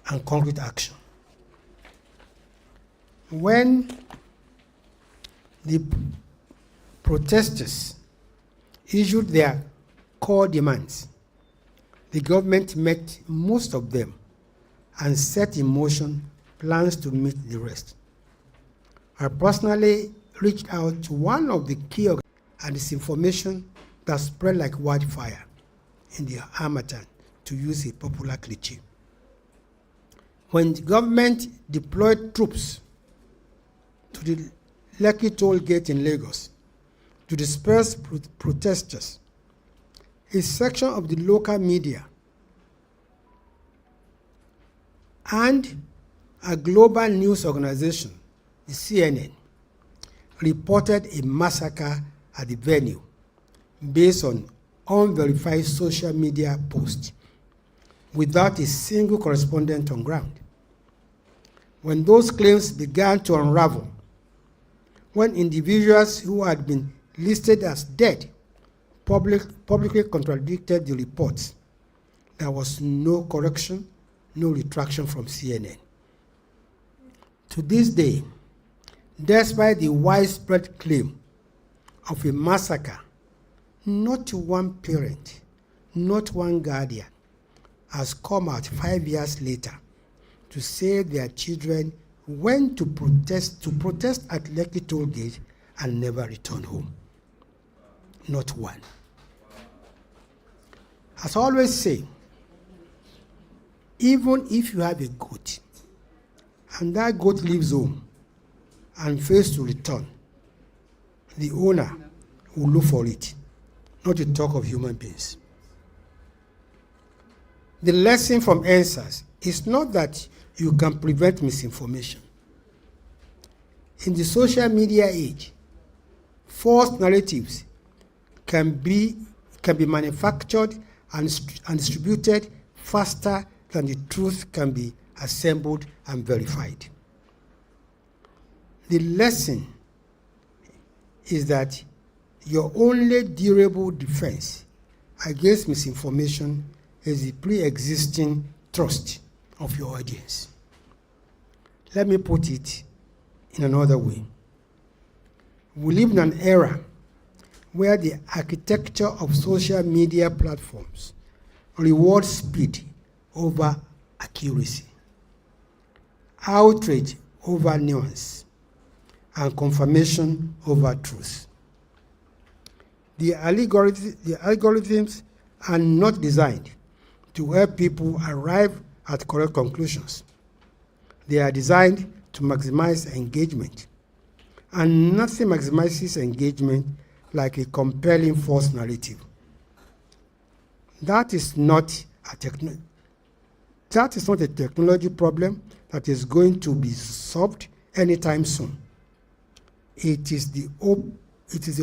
and concrete action. When the protesters issued their core demands, the government met most of them and set in motion plans to meet the rest. I personally reached out to one of the key organizations, and disinformation that spread like wildfire in the Harmattan, to use a popular cliche. When the government deployed troops to the Lekki toll gate in Lagos to disperse protesters, a section of the local media and a global news organization, the CNN, reported a massacre at the venue based on unverified social media posts without a single correspondent on ground. When those claims began to unravel, when individuals who had been listed as dead publicly contradicted the reports, there was no correction, no retraction from CNN. To this day, despite the widespread claim of a massacre, not one parent, not one guardian has come out 5 years later to say their children went to protest at Lekki toll gate and never returned home. Not one. As I always say, even if you have a goat and that goat leaves home and fails to return, the owner will look for it, not to talk of human beings. The lesson from answers is not that you can prevent misinformation. In the social media age, false narratives can be manufactured and distributed faster than the truth can be assembled and verified. The lesson is that your only durable defense against misinformation is the pre-existing trust of your audience. Let me put it in another way. We live in an era where the architecture of social media platforms rewards speed over accuracy, outrage over nuance, and confirmation over truth. The algorithms are not designed to help people arrive at correct conclusions. They are designed to maximize engagement. And nothing maximizes engagement like a compelling false narrative. That is not a technology problem that is going to be solved anytime soon. It is the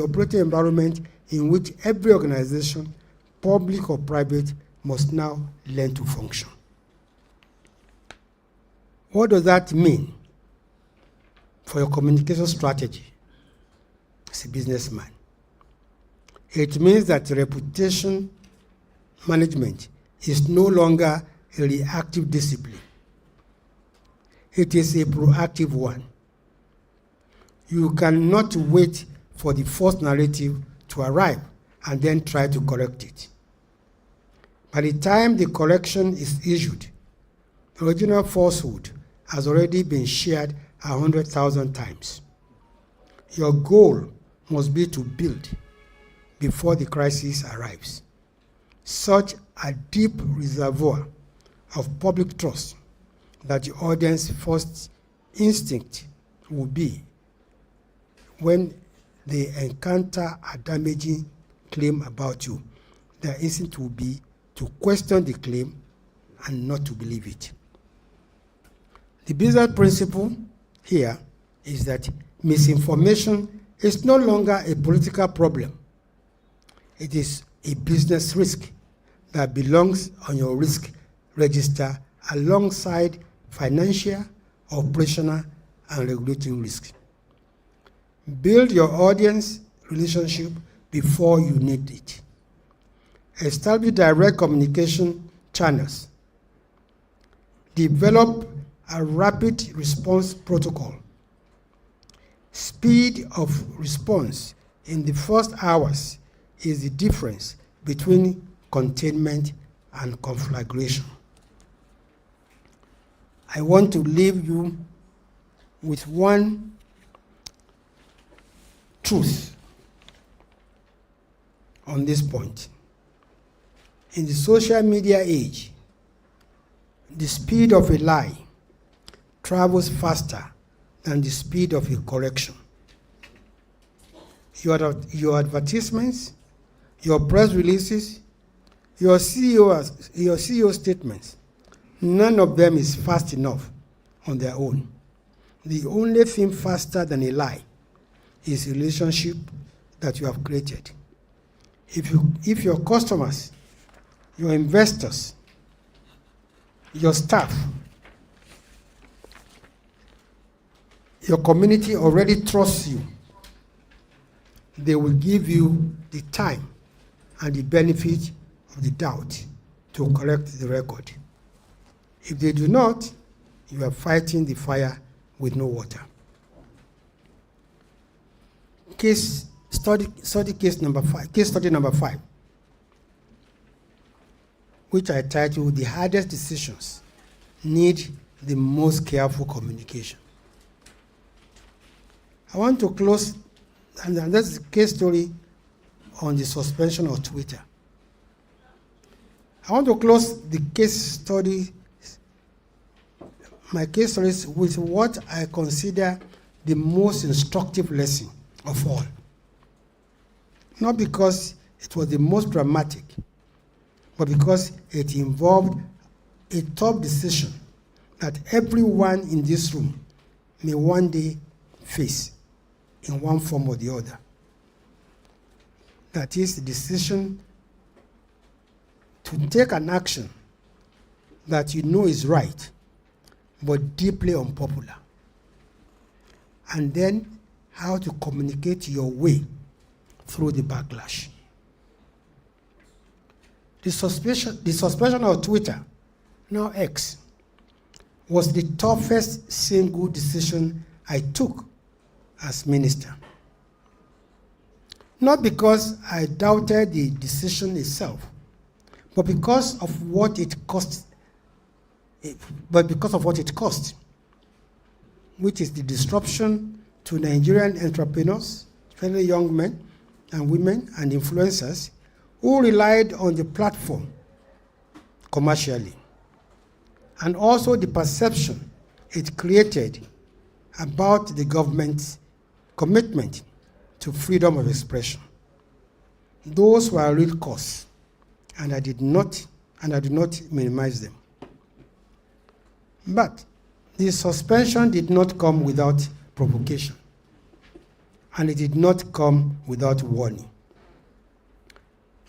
operating environment in which every organization, public or private, must now learn to function. What does that mean for your communication strategy as a businessman? It means that reputation management is no longer a reactive discipline. It is a proactive one. You cannot wait for the false narrative to arrive and then try to correct it. By the time the correction is issued, the original falsehood has already been shared 100,000 times. Your goal must be to build, before the crisis arrives, such a deep reservoir of public trust that the audience's first instinct will be, when they encounter a damaging claim about you, their instinct will be to question the claim and not to believe it. The business principle here is that misinformation is no longer a political problem. It is a business risk that belongs on your risk register alongside financial, operational, and regulatory risks. Build your audience relationship before you need it. Establish direct communication channels. develop a rapid response protocol. Speed of response in the first hours is the difference between containment and conflagration. I want to leave you with one truth on this point. In the social media age, the speed of a lie travels faster than the speed of a correction. Your advertisements, your press releases, your CEO statements, none of them is fast enough on their own. The only thing faster than a lie is a relationship that you have created. If your customers, your investors, your staff, your community already trusts you, they will give you the time and the benefit of the doubt to correct the record. If they do not, you are fighting the fire with no water. Case study number 5, which I titled "The Hardest Decisions Need the Most Careful Communication." I want to close, and that's the case story on the suspension of Twitter. I want to close the case study, my case stories, with what I consider the most instructive lesson of all. Not because it was the most dramatic, but because it involved a tough decision that everyone in this room may one day face in one form or the other. That is the decision to take an action that you know is right, but deeply unpopular. And then how to communicate your way through the backlash. The suspension of Twitter, now X, was the toughest single decision I took as minister. Not because I doubted the decision itself, but because of what it cost, which is the disruption to Nigerian entrepreneurs, especially young men and women and influencers who relied on the platform commercially, and also the perception it created about the government's commitment to freedom of expression. Those were real costs, and I do not minimize them. But the suspension did not come without provocation, and it did not come without warning.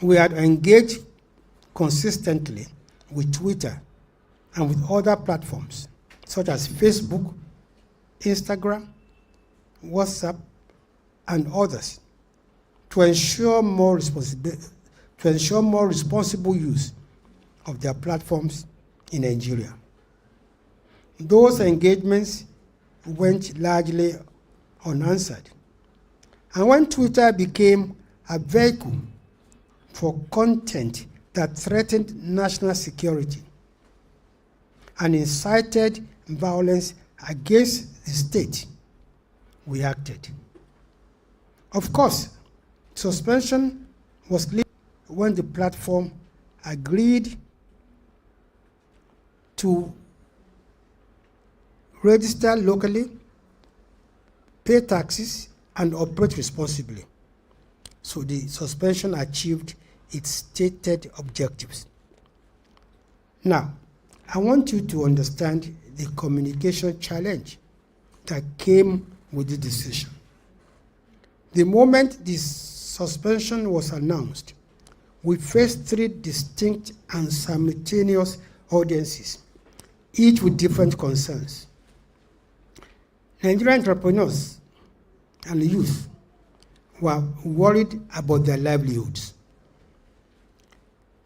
We had engaged consistently with Twitter and with other platforms such as Facebook, Instagram, WhatsApp, and others to ensure more responsible use of their platforms in Nigeria. Those engagements went largely unanswered. And when Twitter became a vehicle for content that threatened national security and incited violence against the state, we acted. Of course, suspension was lifted when the platform agreed to register locally, pay taxes, and operate responsibly. So the suspension achieved its stated objectives. Now, I want you to understand the communication challenge that came with the decision. The moment the suspension was announced, we faced three distinct and simultaneous audiences, each with different concerns. Nigerian entrepreneurs and youth were worried about their livelihoods.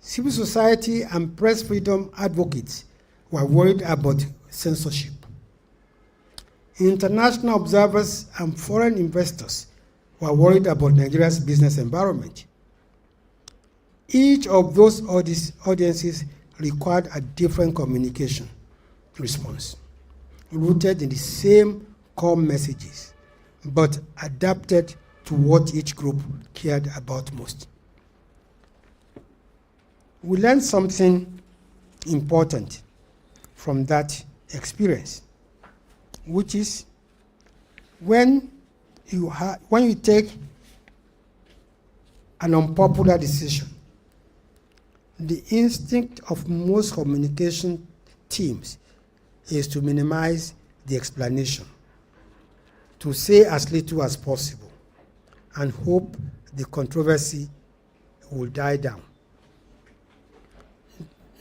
Civil society and press freedom advocates were worried about censorship. International observers and foreign investors were worried about Nigeria's business environment. Each of those audiences required a different communication response, rooted in the same core messages, but adapted to what each group cared about most. We learned something important from that experience, which is when you take an unpopular decision, the instinct of most communication teams is to minimize the explanation, to say as little as possible, and hope the controversy will die down.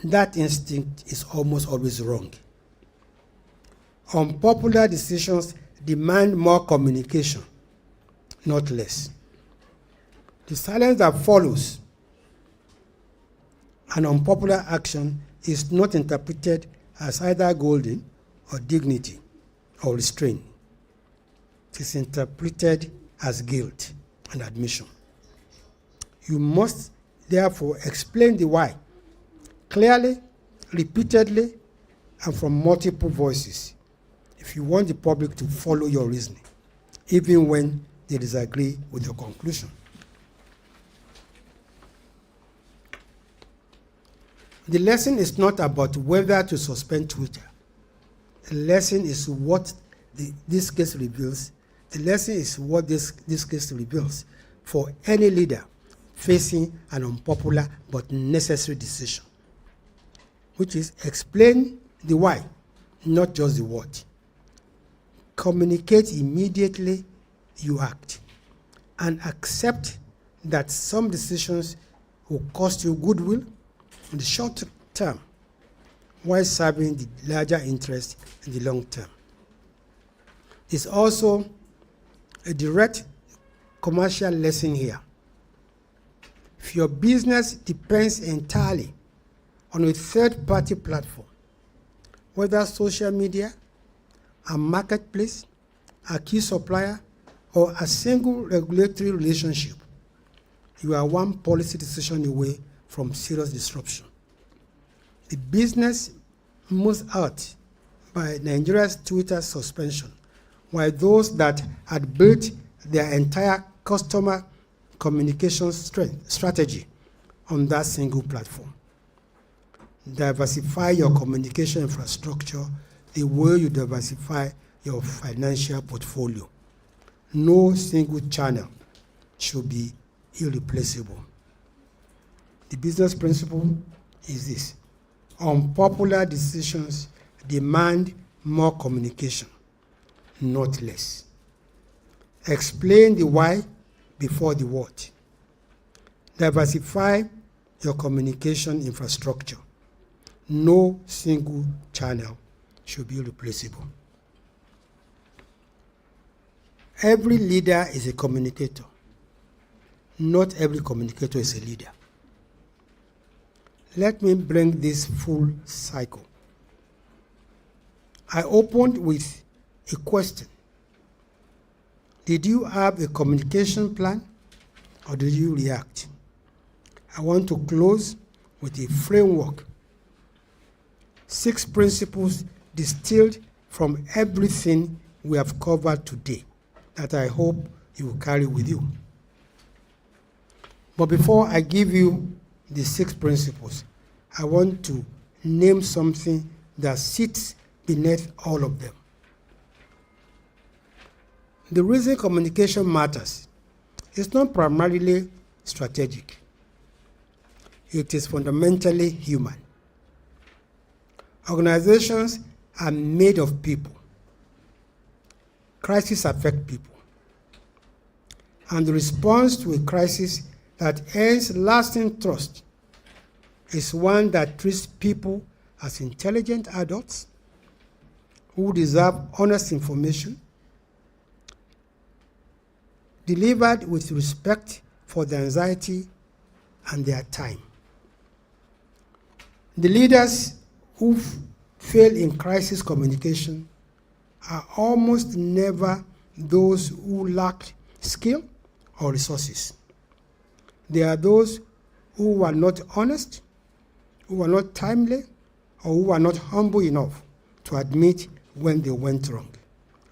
That instinct is almost always wrong. Unpopular decisions demand more communication, not less. The silence that follows an unpopular action is not interpreted as either golden or dignity or restraint. It is interpreted as guilt and admission. You must therefore explain the why clearly, repeatedly, and from multiple voices if you want the public to follow your reasoning, even when they disagree with your conclusion. The lesson is not about whether to suspend Twitter. The lesson is what this case reveals. The lesson is what this case reveals for any leader facing an unpopular but necessary decision, which is explain the why, not just the what. Communicate immediately you act, and accept that some decisions will cost you goodwill in the short term while serving the larger interest in the long term. It's also a direct commercial lesson here. If your business depends entirely on a third-party platform, whether social media, a marketplace, a key supplier, or a single regulatory relationship, you are one policy decision away from serious disruption. The business moves out by Nigeria's Twitter suspension, while those that had built their entire customer communication strategy on that single platform. Diversify your communication infrastructure the way you diversify your financial portfolio. No single channel should be irreplaceable. The business principle is this: unpopular decisions demand more communication, not less. Explain the why before the what. Diversify your communication infrastructure. No single channel should be replaceable. Every leader is a communicator. Not every communicator is a leader. Let me bring this full cycle. I opened with a question. Did you have a communication plan, or did you react? I want to close with a framework. 6 principles distilled from everything we have covered today that I hope you will carry with you. But before I give you the 6 principles, I want to name something that sits beneath all of them. The reason communication matters is not primarily strategic. It is fundamentally human. Organizations are made of people. Crises affect people. And the response to a crisis that earns lasting trust is one that treats people as intelligent adults who deserve honest information, delivered with respect for their anxiety and their time. The leaders who fail in crisis communication are almost never those who lack skill or resources. They are those who are not honest, who are not timely, or who are not humble enough to admit when they went wrong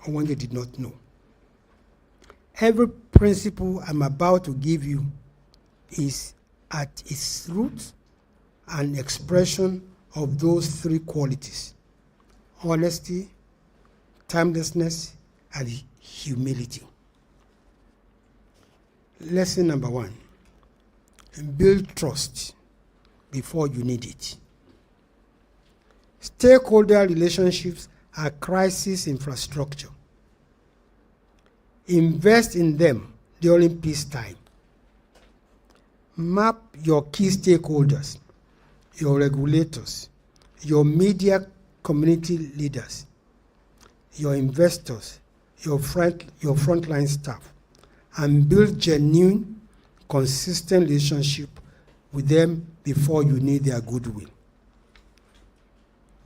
or when they did not know. Every principle I'm about to give you is at its root an expression of those three qualities: honesty, timelessness, and humility. Lesson number 1: build trust before you need it. Stakeholder relationships are crisis infrastructure. Invest in them during peacetime. Map your key stakeholders, your regulators, your media community leaders, your investors, your frontline staff, and build genuine, consistent relationship with them before you need their goodwill.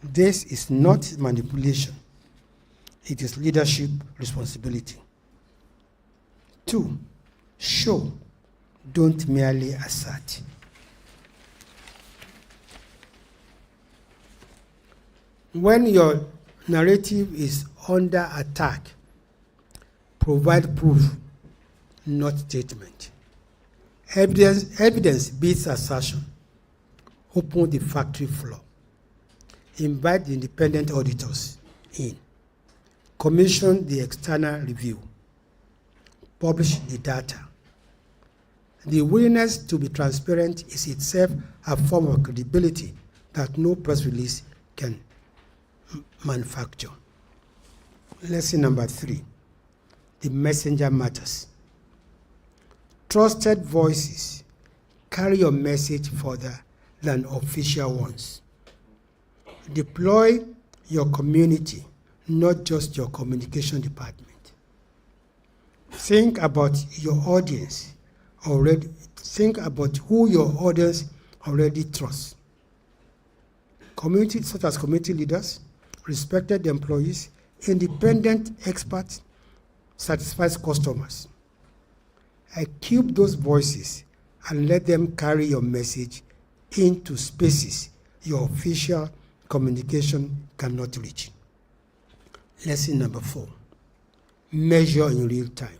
This is not manipulation. It is leadership responsibility. 2, show, don't merely assert. When your narrative is under attack, provide proof, not statement. Evidence beats assertion. Open the factory floor. Invite the independent auditors in. Commission the external review. Publish the data. The willingness to be transparent is itself a form of credibility that no press release can manufacture. Lesson number 3: the messenger matters. Trusted voices carry your message further than official ones. Deploy your community, not just your communication department. Think about your audience already. Think about who your audience already trusts. Community, such as community leaders, respected employees, independent experts, satisfied customers. Equip those voices and let them carry your message into spaces your official communication cannot reach. Lesson number 4: measure in real time.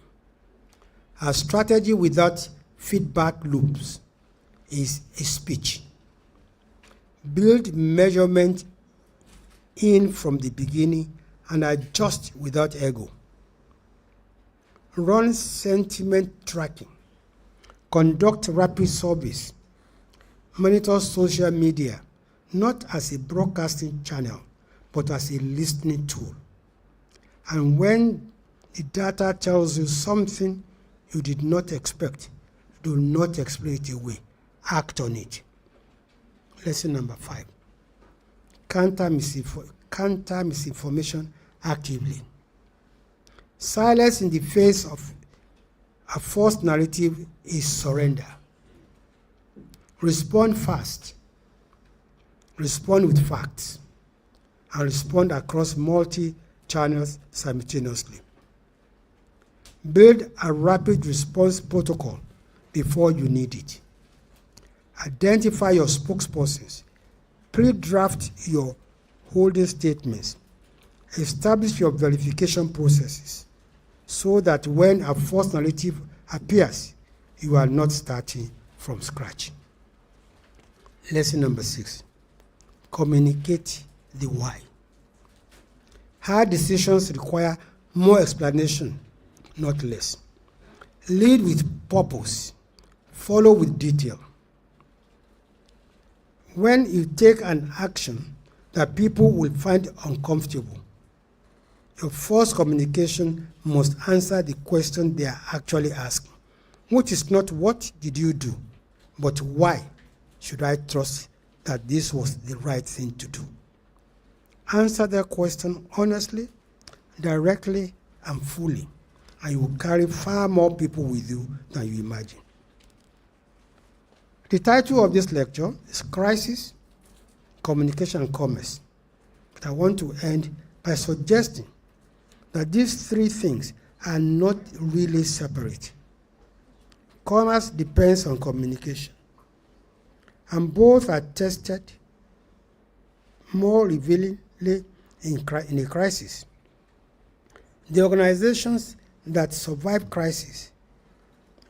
A strategy without feedback loops is a speech. Build measurement in from the beginning and adjust without ego. Run sentiment tracking. Conduct rapid surveys. Monitor social media, not as a broadcasting channel, but as a listening tool. And when the data tells you something you did not expect, do not explain it away. Act on it. Lesson number 5: counter misinformation actively. Silence in the face of a false narrative is surrender. Respond fast. Respond with facts. And respond across multi-channels simultaneously. Build a rapid response protocol before you need it. Identify your spokespersons. Pre-draft your holding statements. Establish your verification processes so that when a false narrative appears, you are not starting from scratch. Lesson number 6: communicate the why. Hard decisions require more explanation, not less. Lead with purpose. Follow with detail. When you take an action that people will find uncomfortable, your first communication must answer the question they are actually asking, which is not what did you do, but why should I trust that this was the right thing to do. Answer their question honestly, directly, and fully, and you will carry far more people with you than you imagine. The title of this lecture is Crisis, Communication and Commerce. But I want to end by suggesting that these three things are not really separate. Commerce depends on communication, and both are tested more revealingly in a crisis. The organizations that survive crisis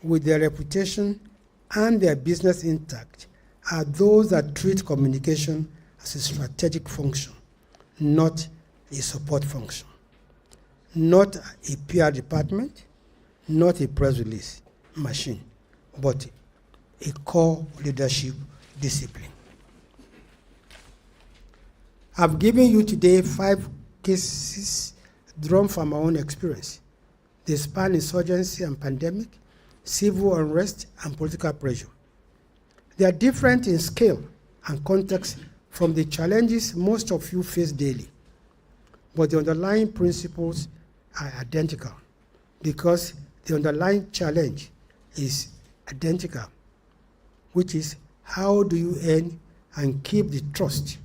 with their reputation and their business intact are those that treat communication as a strategic function, not a support function, not a PR department, not a press release machine, but a core leadership discipline. I've given you today 5 cases drawn from my own experience. They span insurgency and pandemic, civil unrest, and political pressure. They are different in scale and context from the challenges most of you face daily, but the underlying principles are identical because the underlying challenge is identical, which is how do you earn and keep the trust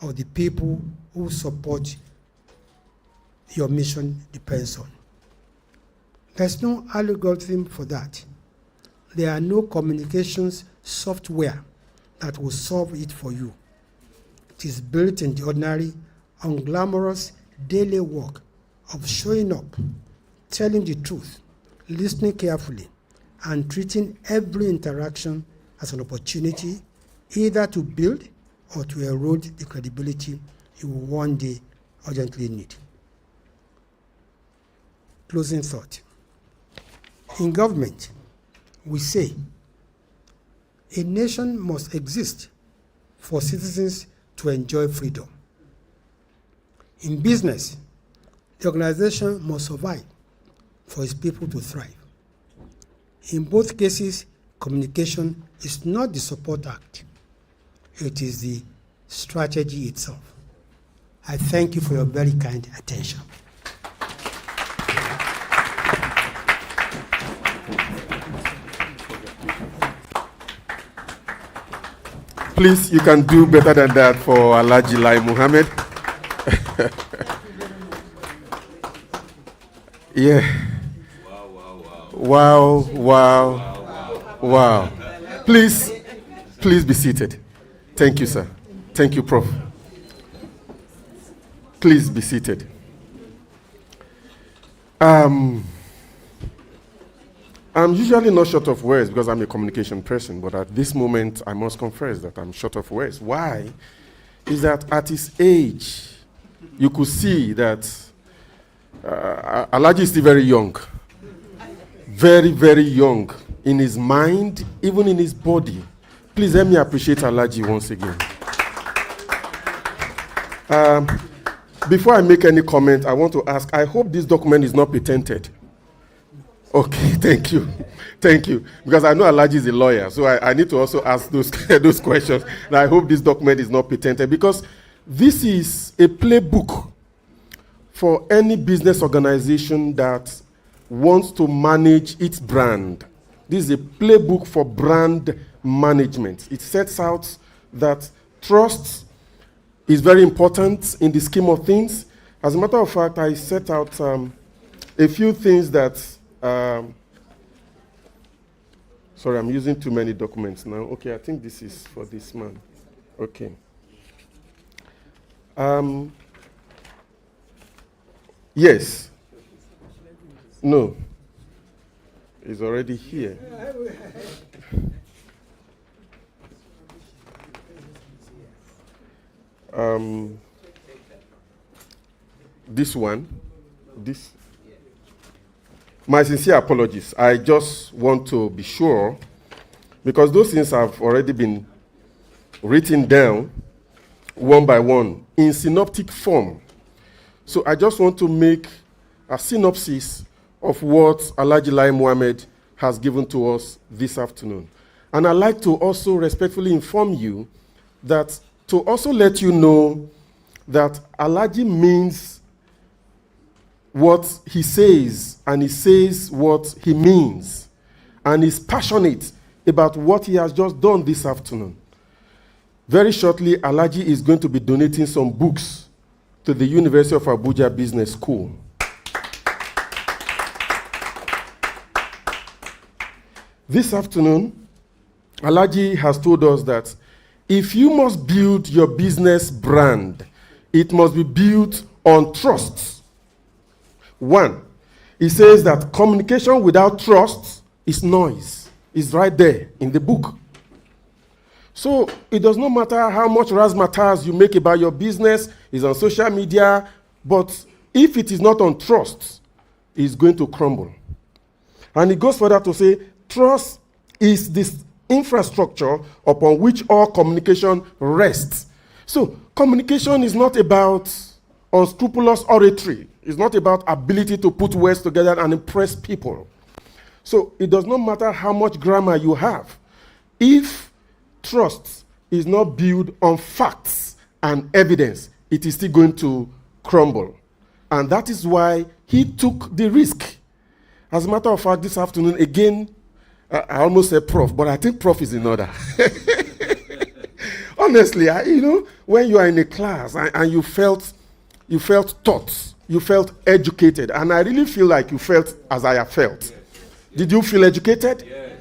of the people who support your mission depends on. There's no algorithm for that. There are no communications software that will solve it for you. It is built in the ordinary, unglamorous daily work of showing up, telling the truth, listening carefully, and treating every interaction as an opportunity either to build or to erode the credibility you will one day urgently need. Closing thought. In government, we say a nation must exist for citizens to enjoy freedom. In business, the organization must survive for its people to thrive. In both cases, communication is not the support act. It is the strategy itself. I thank you for your very kind attention. Please, you can do better than that for Alhaji Lai Muhammad. Yeah. Wow. Please be seated. Thank you, sir. Thank you, Prof. Please be seated. I'm usually not short of words because I'm a communication person, but at this moment, I must confess that I'm short of words. Why? Is that at his age, you could see that Alhaji is still very young. Very, very young in his mind, even in his body. Please let me appreciate Alhaji once again. Before I make any comment, I want to ask, I hope this document is not patented. Okay, thank you. Because I know Alhaji is a lawyer, so I need to also ask those questions. And I hope this document is not patented because this is a playbook for any business organization that wants to manage its brand. This is a playbook for brand management. It sets out that trust is very important in the scheme of things. As a matter of fact, I set out a few things that sorry, I'm using too many documents now. Okay, I think this is for this man. Okay. Yes. No. It's already here. This one. This. My sincere apologies. I just want to be sure, because those things have already been written down one by one in synoptic form. So I just want to make a synopsis of what Alhaji Lai Muhammad has given to us this afternoon. And I'd like to also respectfully inform you that to also let you know that Alhaji means what he says, and he says what he means, and is passionate about what he has just done this afternoon. Very shortly, Alhaji is going to be donating some books to the University of Abuja Business School. This afternoon, Alhaji has told us that if you must build your business brand, it must be built on trust. One, he says that communication without trust is noise. It's right there in the book. So it does not matter how much razzmatazz you make about your business, it's on social media, but if it is not on trust, it's going to crumble. And it goes further to say, trust is this infrastructure upon which all communication rests. So communication is not about unscrupulous oratory. It's not about ability to put words together and impress people. So it does not matter how much grammar you have. If trust is not built on facts and evidence, it is still going to crumble. And that is why he took the risk. As a matter of fact, this afternoon, again, I almost said prof, but I think prof is in order. Honestly, when you are in a class and you felt taught, you felt educated, and I really feel like you felt as I have felt. Did you feel educated? Yes.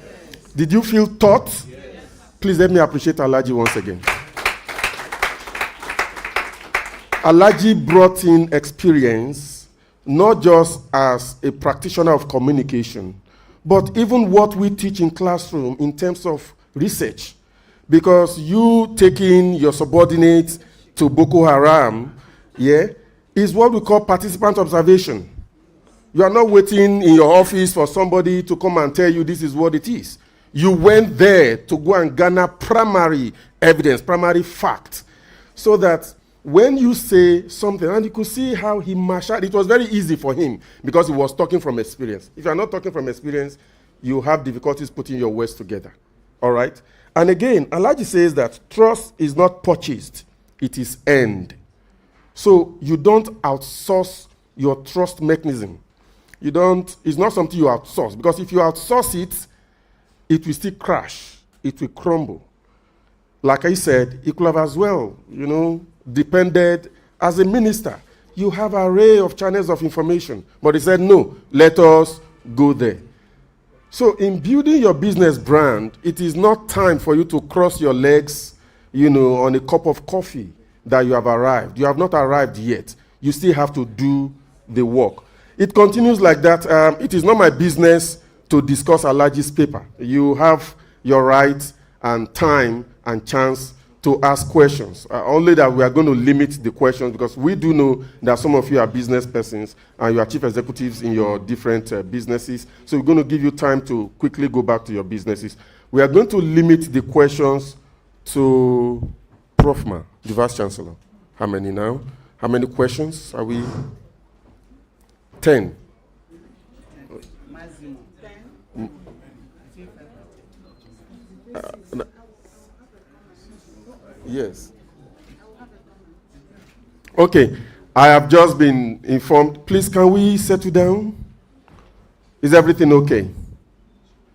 Did you feel taught? Yes. Please let me appreciate Alhaji once again. Alhaji brought in experience, not just as a practitioner of communication, but even what we teach in classroom in terms of research. Because you taking your subordinates to Boko Haram, is what we call participant observation. You are not waiting in your office for somebody to come and tell you this is what it is. You went there to go and garner primary evidence, primary fact, so that when you say something, and you could see how he marshaled, it was very easy for him because he was talking from experience. If you are not talking from experience, you have difficulties putting your words together. All right? And again, Alhaji says that trust is not purchased, it is earned. So you don't outsource your trust mechanism. It's not something you outsource, because if you outsource it, it will still crash, it will crumble. Like I said, it could have as well, depended as a minister. You have an array of channels of information, but he said, no, let us go there. So in building your business brand, it is not time for you to cross your legs, on a cup of coffee that you have arrived. You have not arrived yet. You still have to do the work. It continues like that. It is not my business to discuss Alhaji's paper. You have your right and time and chance to ask questions. Only that we are going to limit the questions, because we do know that some of you are business persons and you are chief executives in your different businesses. So we're going to give you time to quickly go back to your businesses. We are going to limit the questions to Profma, the Vice Chancellor. How many now? How many questions are we? 10. Maximum. 10. Yes. Okay. I have just been informed. Please, can we settle down? Is everything okay?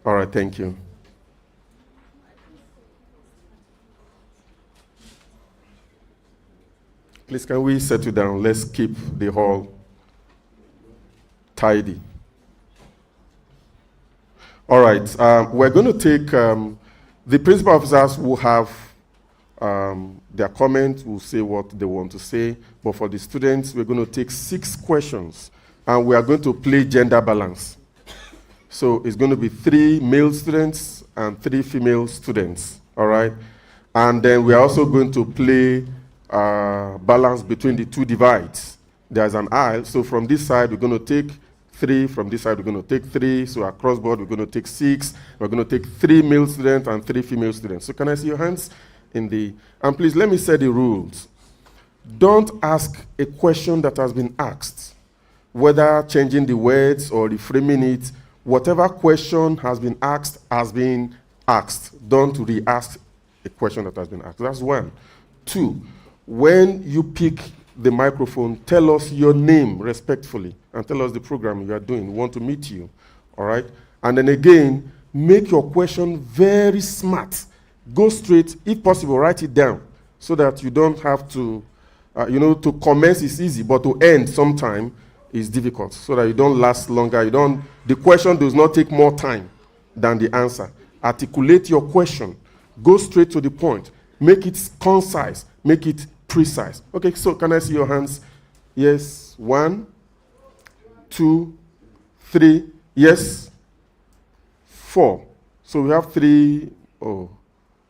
All right, thank you. Please, can we settle down? Let's keep the hall tidy. All right, we're going to take, the principal officers will have their comments, will say what they want to say, but for the students, we're going to take 6 questions, and we are going to play gender balance. So it's going to be 3 male students and 3 female students, all right? And then we're also going to play balance between the 2 divides. There's an aisle, so from this side, we're going to take 3, from this side, we're going to take 3, so across board, we're going to take 6, we're going to take 3 male students and 3 female students. So can I see your hands in the, and please let me set the rules. Don't ask a question that has been asked, whether changing the words or reframing it. Whatever question has been asked has been asked. Don't re-ask a question that has been asked. That's 1. 2, when you pick the microphone, tell us your name respectfully and tell us the program you are doing. We want to meet you, all right? And then again, make your question very smart. Go straight, if possible, write it down so that you don't have to To commence is easy, but to end sometime is difficult, so that you don't last longer. The question does not take more time than the answer. Articulate your question. Go straight to the point. Make it concise. Make it precise. Okay, so can I see your hands? Yes. 1, 2, 3. Yes. 4. So we have 3. Oh,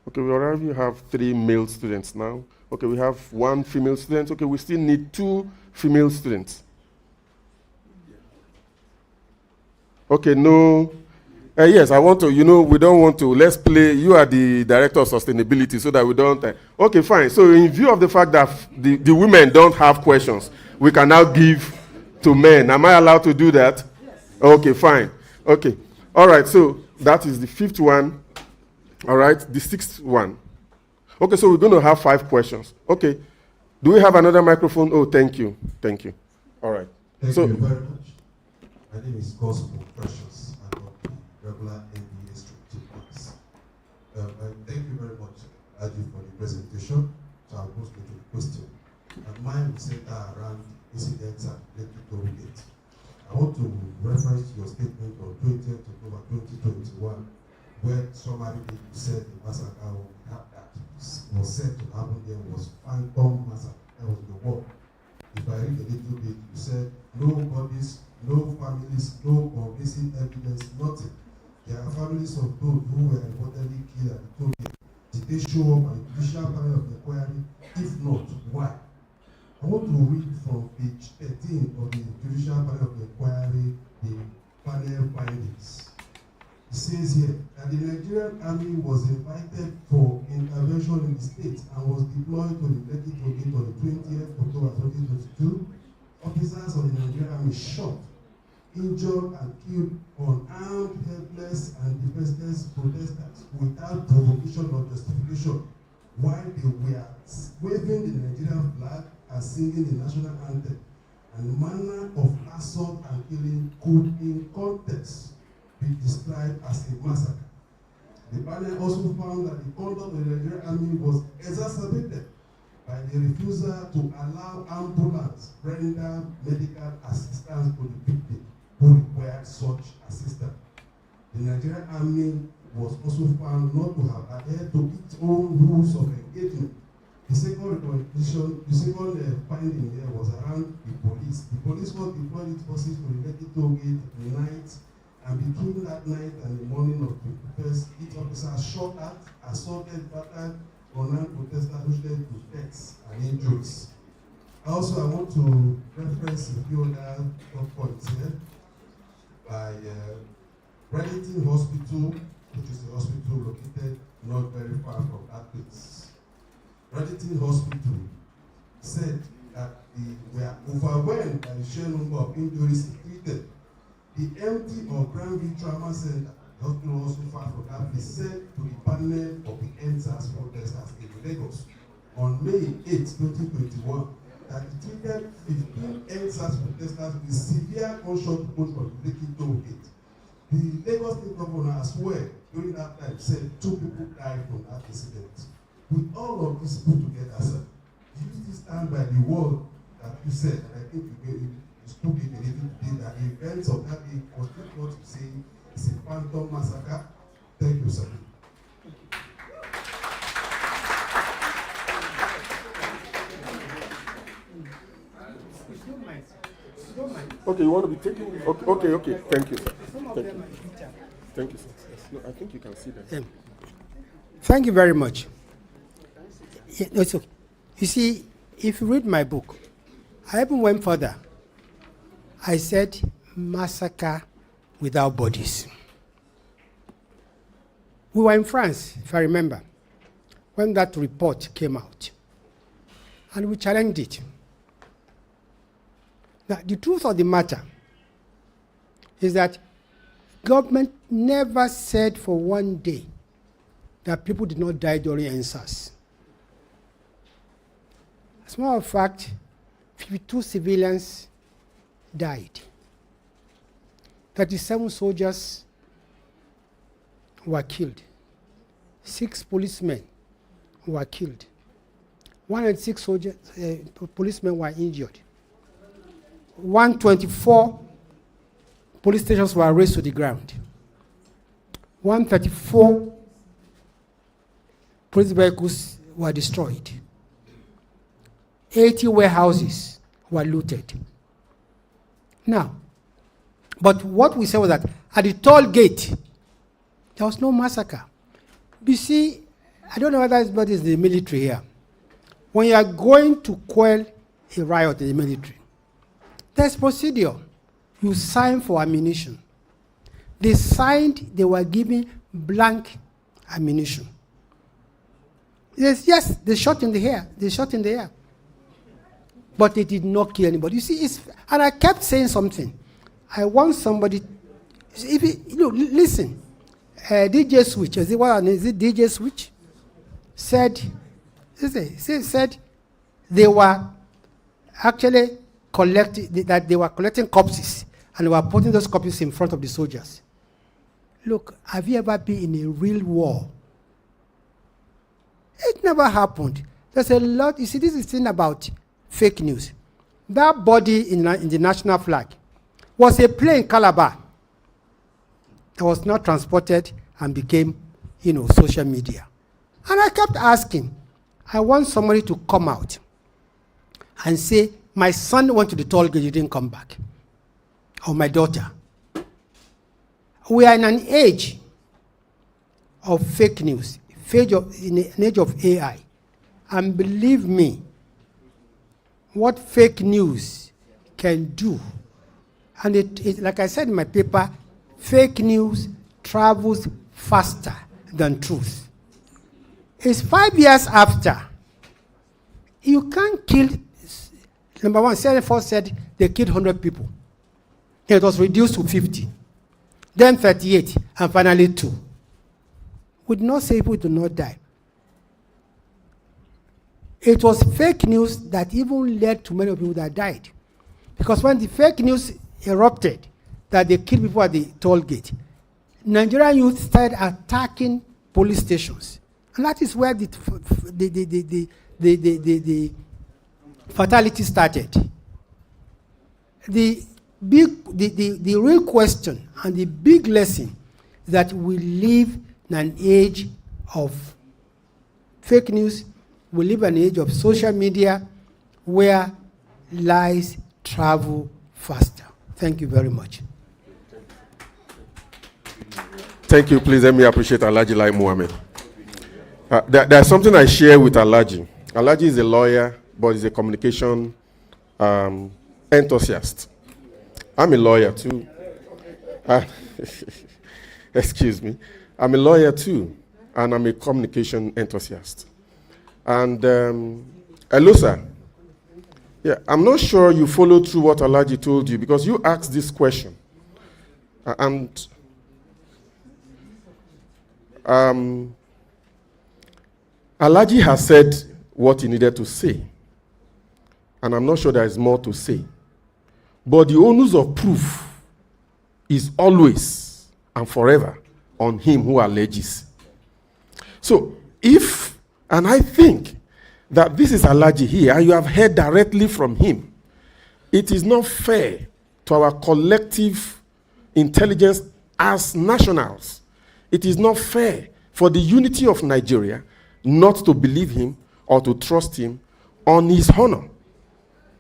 okay. We already have 3 male students now. Okay, we have 1 female student. Okay, we still need 2 female students. Okay, no. Yes, I want to, we don't want to. Let's play. You are the director of sustainability, so that we don't. Okay, fine. So, in view of the fact that the women don't have questions, we can now give to men. Am I allowed to do that? Yes. Okay, fine. Okay. All right, so that is the 5th one. All right, the 6th one. Okay, so we're going to have 5 questions. Okay. Do we have another microphone? Oh, thank you. Thank you. All right. Thank you very much. My name is Gospel Precious. I'm not the regular MBA structure class. Thank you very much, Aju, for the presentation. So I'll go straight to the question. And mine will center around incidents at Lekki Toll Gate. I want to reference your statement on 20th October 2021, where somebody said the massacre that was said to happen there was phantom massacre. That was the word. If I read a little bit, you said no bodies, no families, no convincing evidence, nothing. There are families of those who were reportedly killed at the toll gate. Did they show up at the judicial panel of inquiry? If not, why? I want to read from page 13 of the judicial panel of inquiry, the panel findings. It says here that the Nigerian army was invited for intervention in the state and was deployed to the Lekki toll gate on the 20th October 2022. Officers of the Nigerian army shot, injured, and killed unarmed, helpless, and defenseless protesters without provocation or justification, while they were waving the Nigerian flag and singing the national anthem. And the manner of assault and killing could, in context, be described as a massacre. The panel also found that the conduct of the Nigerian army was exacerbated by the refusal to allow ambulance render medical assistance to the victim who required such assistance. The Nigerian army was also found not to have adhered to its own rules of engagement. The second finding here was around the police. The police was deployed its forces to the Lekki toll gate in the night, and between that night and the morning of the 51st, each officer shot at, assaulted, battered, unarmed protesters, which led to deaths and injuries. Also, I want to reference a few other points here by Reddington Hospital, which is the hospital located not very far from that place. Reddington Hospital said that they were overwhelmed by the sheer number of injuries treated. The MD of Granby Trauma Center, the hospital also far from that place, said to the panel of the NSAS protesters in Lagos on May 8, 2021, that it treated 15 NSAS protesters with severe gunshot wounds from the Lekki toll gate. The Lagos State Governor as well, during that time, said 2 people died from that incident. With all of this put together, sir, do you still stand by the word that you said, and I think you spoke it a little bit, that the events of that day was not what you say is a phantom massacre? Thank you, sir. Okay, you want to be taking? Okay. Thank you, sir. Thank you, sir. No, I think you can see them. Thank you very much. Yeah, no, it's okay. You see, if you read my book, I even went further. I said massacre without bodies. We were in France, if I remember, when that report came out, and we challenged it. Now, the truth of the matter is that government never said for one day that people did not die during NSAS. As a matter of fact, 52 civilians died. 37 soldiers were killed. 6 policemen were killed. 106 soldiers, policemen were injured. 124 police stations were razed to the ground. 134 police vehicles were destroyed. 80 warehouses were looted. Now, but what we said was that at the toll gate, there was no massacre. You see, I don't know whether anybody is in the military here. When you are going to quell a riot in the military, there's procedure. You sign for ammunition. They signed, they were given blank ammunition. Yes, they shot in the air. They shot in the air. But they did not kill anybody. You see, and I kept saying something. I want somebody, listen. DJ Switch, is it DJ Switch? Said they were actually collecting corpses and they were putting those corpses in front of the soldiers. Look, have you ever been in a real war? It never happened. There's a lot. You see, this is the thing about fake news. That body in the national flag was a plane Calabar that was not transported and became, social media. And I kept asking, I want somebody to come out and say, my son went to the toll gate, he didn't come back. Or my daughter. We are in an age of fake news, in an age of AI. And believe me, what fake news can do, and it like I said in my paper, fake news travels faster than truth. It's 5 years after. You can't kill, number one, Senate said they killed 100 people. It was reduced to 50. Then 38, and finally 2. We did not say people do not die. It was fake news that even led to many people that died. Because when the fake news erupted, that they killed people at the toll gate, Nigerian youth started attacking police stations. And that is where the fatality started. The real question and the big lesson is that we live in an age of fake news. We live in an age of social media where lies travel faster. Thank you very much. Thank you. Please let me appreciate Alhaji Lai Mohammed. There's something I share with Alhaji. Alhaji is a lawyer, but he's a communication enthusiast. I'm a lawyer too. Excuse me. I'm a lawyer too, and I'm a communication enthusiast. And hello, sir. Yeah, I'm not sure you followed through what Alhaji told you, because you asked this question. And Alhaji has said what he needed to say. And I'm not sure there is more to say. But the onus of proof is always and forever on him who alleges. So and I think that this is Alhaji here, and you have heard directly from him. It is not fair to our collective intelligence as nationals. It is not fair for the unity of Nigeria not to believe him or to trust him on his honor.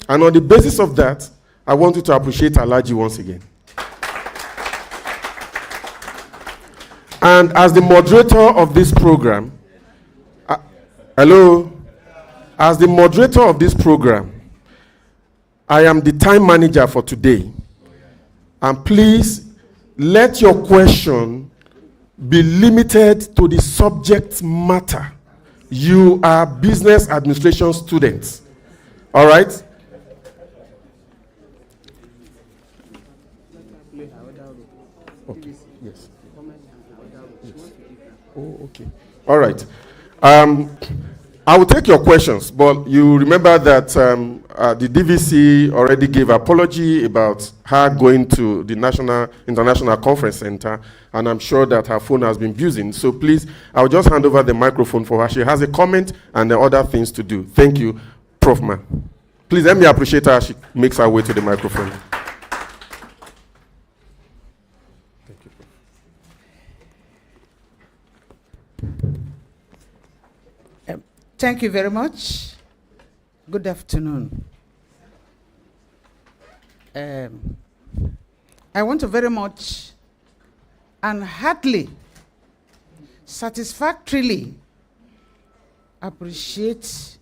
And on the basis of that, I want you to appreciate Alhaji once again. And as the moderator of this program, as the moderator of this program, I am the time manager for today. And please let your question be limited to the subject matter. You are business administration students. All right? Okay. Yes. Oh, okay. All right. I will take your questions, but you remember that the DVC already gave apology about her going to the International Conference Center, and I'm sure that her phone has been buzzing. So please, I'll just hand over the microphone for her. She has a comment and the other things to do. Thank you, Prof. Ma. Please let me appreciate her as she makes her way to the microphone. Thank you very much. Good afternoon. I want to very much and heartily, satisfactorily appreciate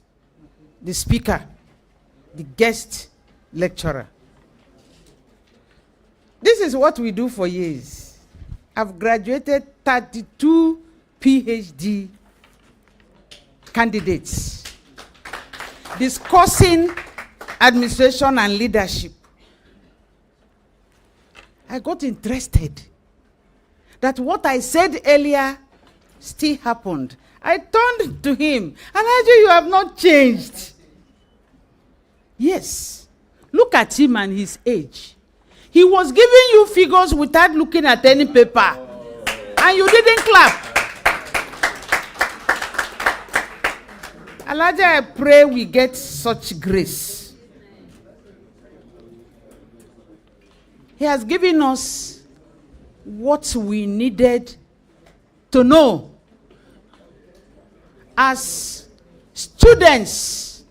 the speaker, the guest lecturer. This is what we do for years. I've graduated 32 PhD candidates discussing administration and leadership. I got interested that what I said earlier still happened. I turned to him, Alhaji, you have not changed. Yes, look at him and his age. He was giving you figures without looking at any paper, and you didn't clap. Alhaji, I pray we get such grace. He has given us what we needed to know as students,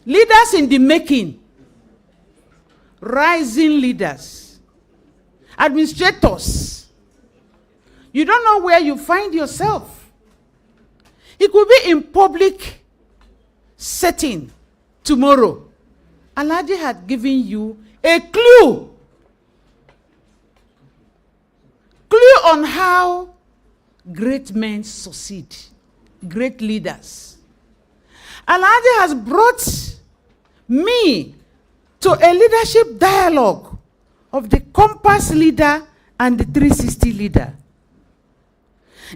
leaders in the making, rising leaders, administrators. You don't know where you find yourself. It could be in public setting tomorrow. Alhaji had given you a clue on how great men succeed, great leaders. Alhaji has brought me to a leadership dialogue of the compass leader and the 360 leader.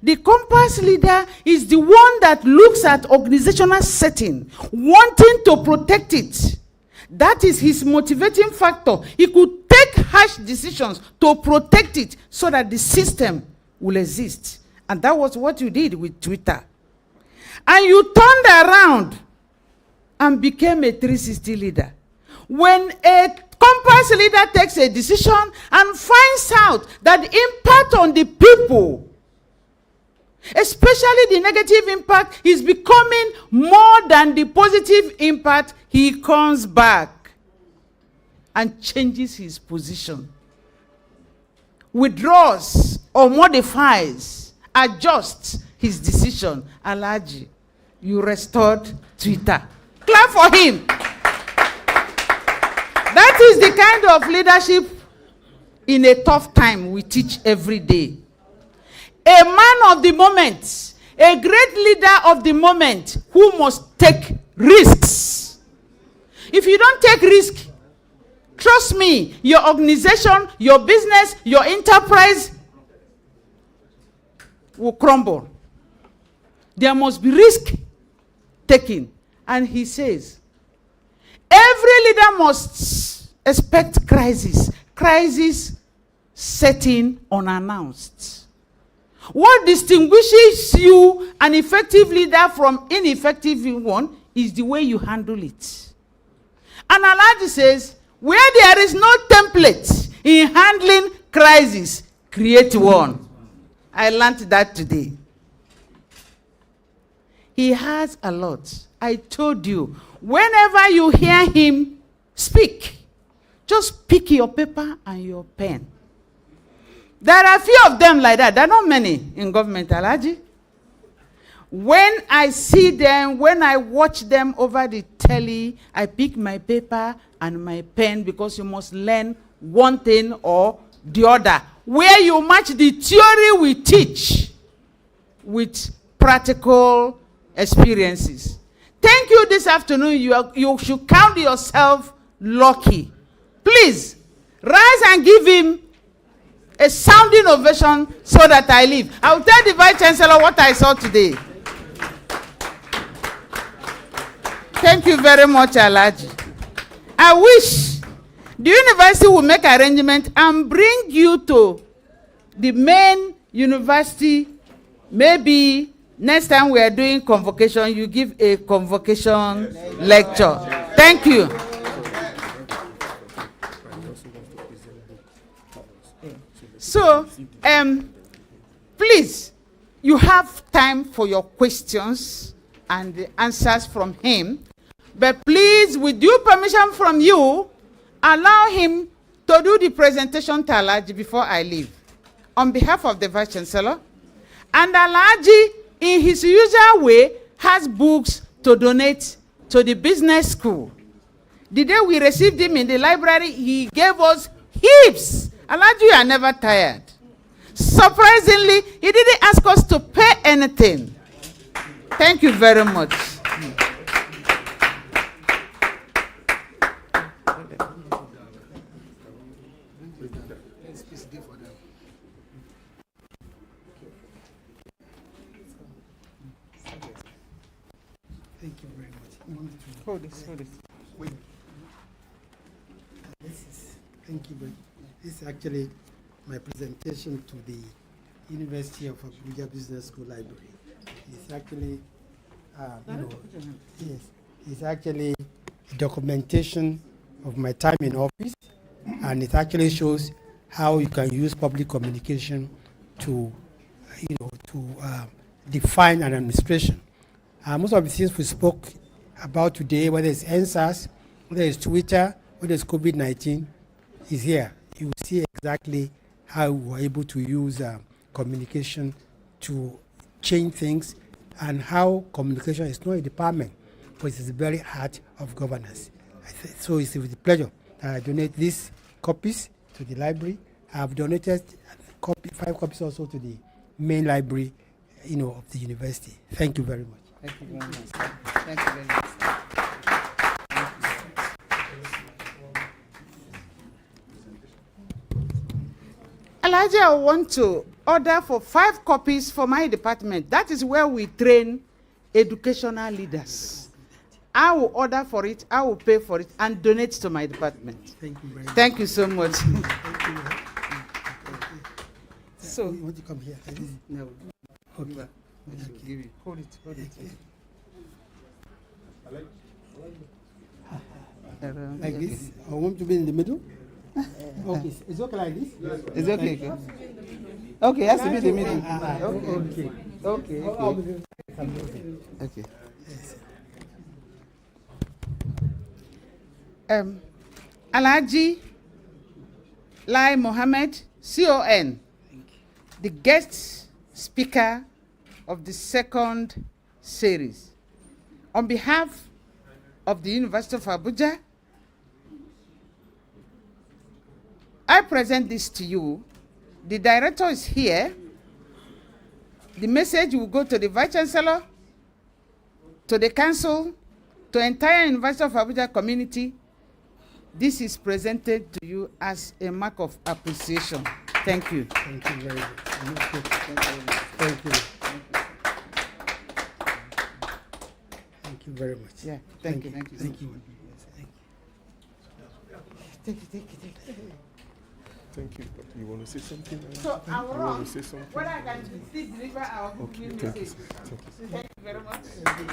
The compass leader is the one that looks at organizational setting, wanting to protect it. That is his motivating factor. He could take harsh decisions to protect it so that the system will exist. And that was what you did with Twitter. And you turned around and became a 360 leader. When a compass leader takes a decision and finds out that the impact on the people, especially the negative impact, is becoming more than the positive impact, he comes back and changes his position, withdraws or modifies, adjusts his decision. Alhaji, you restored Twitter. Clap for him. That is the kind of leadership in a tough time we teach every day. A man of the moment, a great leader of the moment who must take risks. If you don't take risk, trust me, your organization, your business, your enterprise will crumble. There must be risk taking. And he says, every leader must expect crisis. Crisis setting unannounced. What distinguishes you, an effective leader, from ineffective one is the way you handle it. And Alhaji says, where there is no template in handling crisis, create one. I learned that today. He has a lot. I told you, whenever you hear him speak, just pick your paper and your pen. There are a few of them like that. There are not many in government, Alhaji. When I see them, when I watch them over the telly, I pick my paper and my pen, because you must learn one thing or the other. Where you match the theory we teach with practical experiences. Thank you this afternoon. You should count yourself lucky. Please, rise and give him a sounding ovation so that I leave. I will tell the Vice Chancellor what I saw today. Thank you very much, Alhaji. I wish the university will make arrangement and bring you to the main university. Maybe next time we are doing convocation, you give a convocation lecture. Thank you. So, please, you have time for your questions and the answers from him. But please, with due permission from you, allow him to do the presentation to Alhaji before I leave. On behalf of the Vice Chancellor, and Alhaji, in his usual way, has books to donate to the business school. The day we received him in the library, he gave us heaps. Alhaji, you are never tired. Surprisingly, he didn't ask us to pay anything. Thank you very much. Thank you very much. Hold this, hold this. Wait. Thank you very much. This is actually my presentation to the University of Abuja Business School Library. It's actually, yes, it's actually a documentation of my time in office, and it actually shows how you can use public communication to, define an administration. Most of the things we spoke about today, whether it's NSAS, whether it's Twitter, whether it's COVID-19, is here. You will see exactly how we were able to use communication to change things, and how communication is not a department, but it's the very heart of governance. So it's with pleasure that I donate these copies to the library. I've donated 5 copies also to the main library, of the university. Thank you very much. Thank you very much. Thank you very much. Alhaji, I want to order for 5 copies for my department. That is where we train educational leaders. I will order for it, I will pay for it, and donate to my department. Thank you very much. Thank you so much. Thank you. So, You want to come here? no. Okay. Give it. Hold it, hold it. Like this? I want to be in the middle? Okay, it's okay like this? It's okay. Okay, okay, it has to be the middle. Okay. Okay. Alhaji Lai Mohammed, CON, the guest speaker of the 2nd series. On behalf of the University of Abuja, I present this to you. The director is here. The message will go to the Vice Chancellor, to the Council, to the entire University of Abuja community. This is presented to you as a mark of appreciation. Thank you. Thank you very much. Thank you. Thank you very much. Yeah, thank you. Thank you. Thank you. Thank you. You want to say something? So I will You run. want to say something? Whether I can still deliver our book Okay, message. thank you. Thank you very much. Thank you.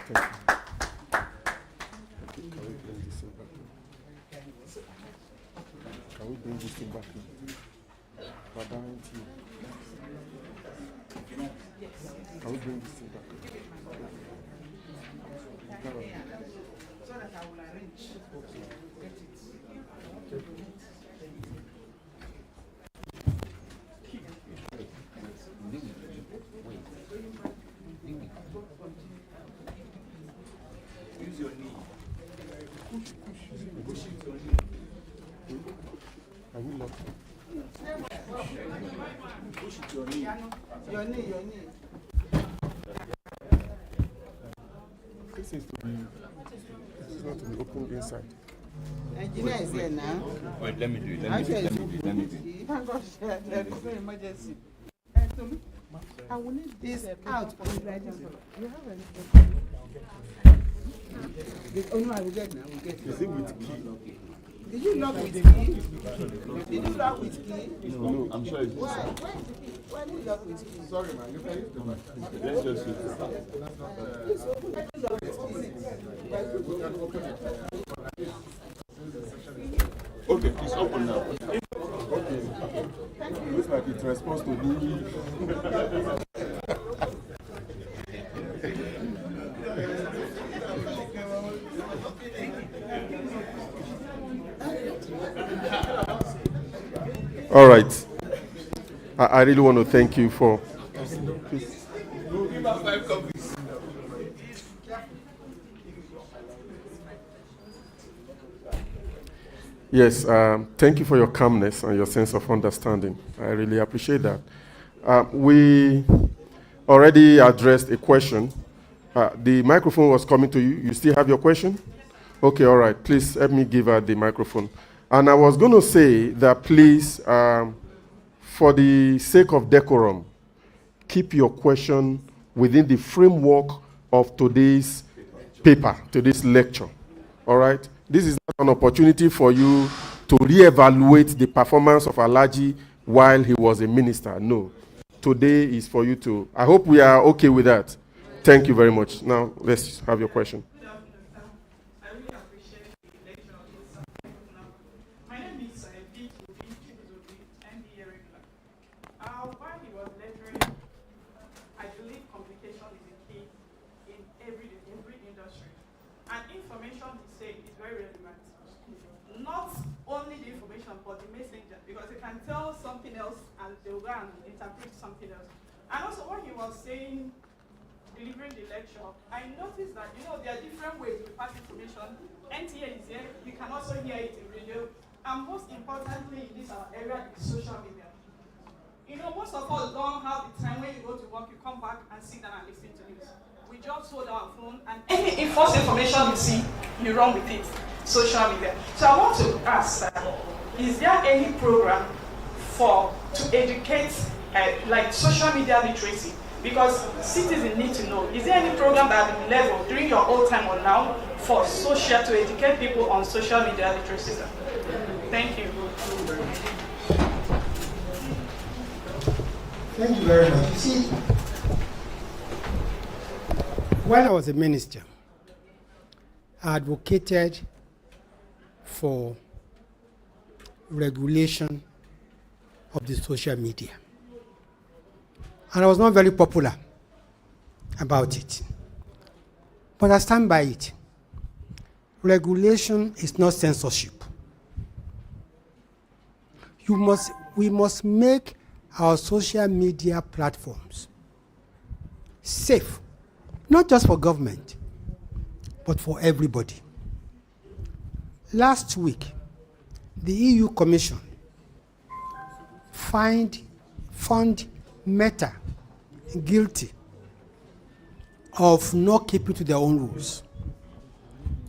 Okay, can we bring this thing back? Can we bring this thing back? Madam, can we bring this thing back? So that I will arrange. Get it. Use your knee. Push it your knee. Are we locked? Push it your knee. Your knee. This is not to be opened inside. Engineer is here now. Wait, let me do it. Let me do it. Let me do it. Thank God there is no emergency. Tolu? I will need this out for the writing. You have any? Oh no, I will get now. I will get. Is it with key? Did you lock with key? Did you lock with key? No, I'm sure it's Why? Why is the key? Why did you lock with key? sorry, man. You can use the mic. Let's just use it. Please open. Why did you lock with key? Okay, it's open now. Okay. Looks like it responds to the. All right. I really want to thank you for. Yes, thank you for your calmness and your sense of understanding. I really appreciate that. We already addressed a question. The microphone was coming to you. You still have your question? Okay, all right. Please help me give her the microphone. And I was going to say that please, for the sake of decorum, keep your question within the framework of today's paper, today's lecture. All right? This is not an opportunity for you to reevaluate the performance of Alhaji while he was a minister. No. Today is for you to. I hope we are okay with that. Thank you very much. Now, let's have your question. I really appreciate the lecture. My name is MBA regular. While he was lecturing, I believe communication is a key in every industry. And information, he said, is very relevant. Not only the information, but the messenger, because they can tell something else and they'll go and interpret something else. And also, when he was saying, delivering the lecture, I noticed that, there are different ways to pass information. NTA is here, you can also hear it in radio, and most importantly, in this our area, is social media. Most of us don't have the time when you go to work, you come back and sit down and listen to news. We just hold our phone, and any false information you see, you run with it. Social media. So I want to ask, is there any program to educate, like social media literacy? Because citizens need to know, is there any program that has been leveled during your old time or now for to educate people on social media literacy? Thank you. Thank you very much. You see, when I was a minister, I advocated for regulation of the social media. And I was not very popular about it. But I stand by it. Regulation is not censorship. We must make our social media platforms safe, not just for government, but for everybody. Last week, the EU Commission found Meta guilty of not keeping to their own rules.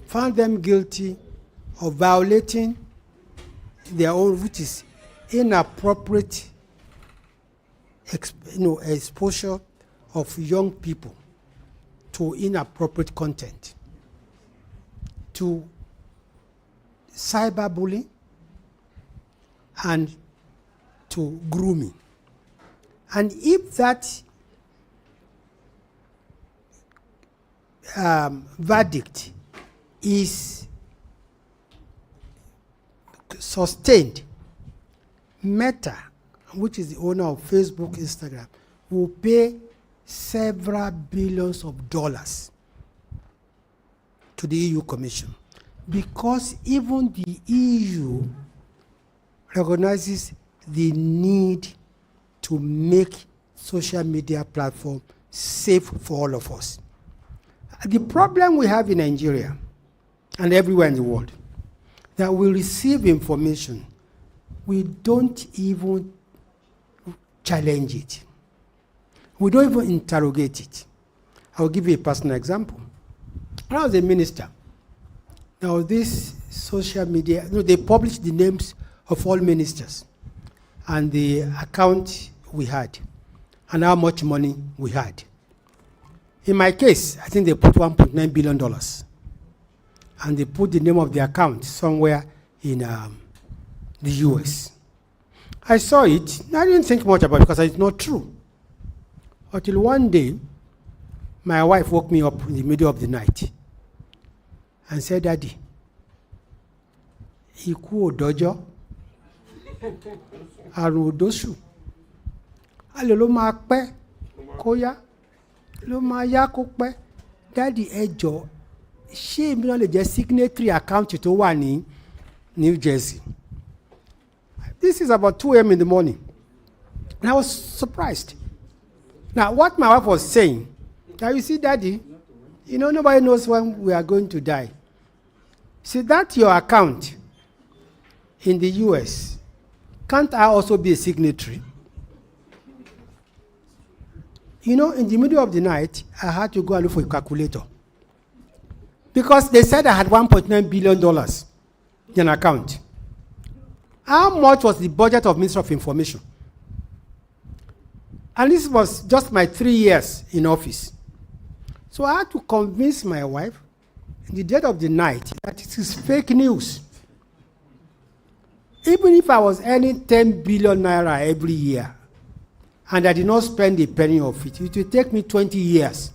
Found them guilty of violating their own, which is inappropriate exposure of young people to inappropriate content, to cyberbullying, and to grooming. And if that verdict is sustained, Meta, which is the owner of Facebook, Instagram, will pay several billions of dollars to the EU Commission, because even the EU recognizes the need to make social media platform safe for all of us. The problem we have in Nigeria and everywhere in the world, that we receive information, we don't even challenge it. We don't even interrogate it. I'll give you a personal example. When I was a minister, there was this social media, they published the names of all ministers and the account we had. and how much money we had. In my case, I think they put $1.9 billion. And they put the name of the account somewhere in the US. I saw it, and I didn't think much about it because it's not true. Until one day, my wife woke me up in the middle of the night and said, Daddy, Iku odojo, Arun odosu, Ale lo ma pe, koya, lo ma ya ko pe, Daddy ejo, ṣé mi náà lè jẹ́ signatory account tó wà ní New Jersey. This is about 2 a.m. in the morning. And I was surprised. Now, what my wife was saying, now you see, Daddy, you know, nobody knows when we are going to die. See, that your account in the US, can't I also be a signatory? You know, in the middle of the night, I had to go and look for a calculator. Because they said I had $1.9 billion in an account. How much was the budget of Ministry of Information? And this was just my 3 years in office. So I had to convince my wife in the dead of the night that it is fake news. Even if I was earning 10 billion naira every year, and I did not spend a penny of it, it would take me 20 years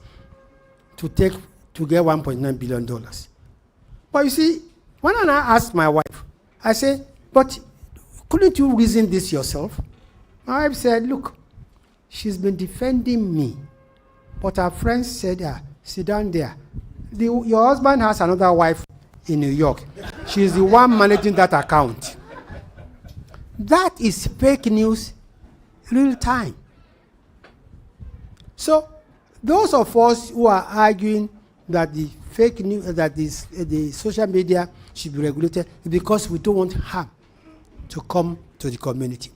to get $1.9 billion. But you see, when I asked my wife, I said, but couldn't you reason this yourself? My wife said, look, she's been defending me, but her friends said, sit down there. Your husband has another wife in New York. She's the one managing that account. That is fake news, real time. So those of us who are arguing that the fake news, that the social media should be regulated, is because we don't want harm to come to the community.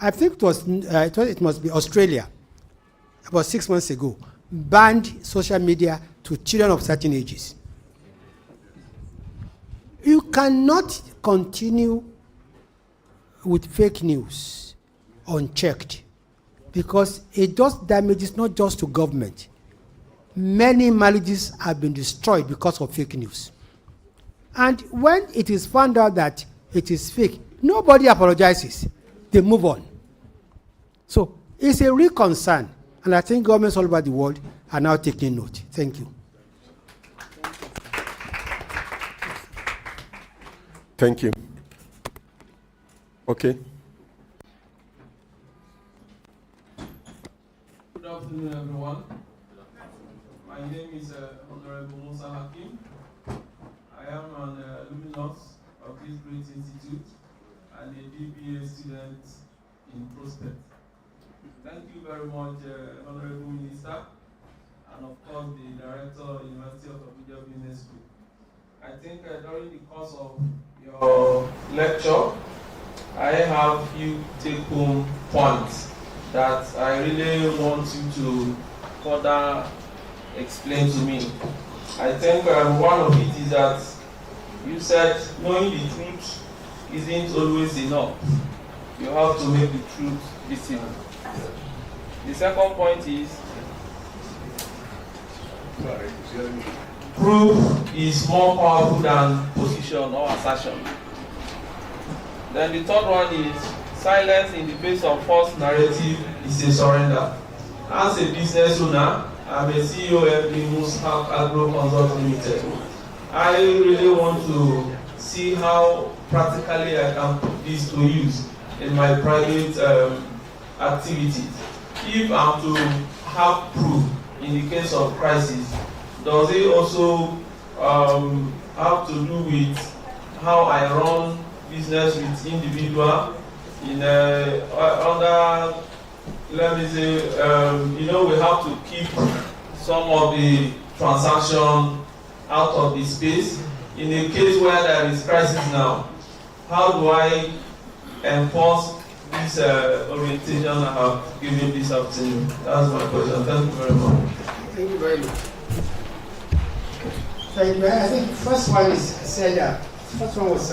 I think it must be Australia, about 6 months ago, banned social media to children of certain ages. You cannot continue with fake news unchecked, because it does damages not just to government. Many marriages have been destroyed because of fake news. And when it is found out that it is fake, nobody apologizes. They move on. So it's a real concern, and I think governments all over the world are now taking note. Thank you. Thank you. Okay. Good afternoon, everyone. My name is Honorable Musa Hakim. I am an alumnus of this great institute and a BBA student in Prospect. Thank you very much, Honorable Minister, and of course the Director of the University of Abuja Business School. I think during the course of your lecture, I have a few take-home points that I really want you to further explain to me. I think one of it is that you said knowing the truth isn't always enough. You have to make the truth visible. The second point is proof is more powerful than position or assertion. Then the third one is silence in the face of false narrative is a surrender. As a business owner, I'm a CEO of the Mushak Agro Consult Limited. I really want to see how practically I can put this to use in my private activities. If I'm to have proof in the case of crisis, does it also have to do with how I run business with individual in under, let me say, you know, we have to keep some of the transaction out of the space. In a case where there is crisis now, how do I enforce this orientation I have given this afternoon? That's my question. Thank you very much. Thank you very much. Thank you. I think first one is first one was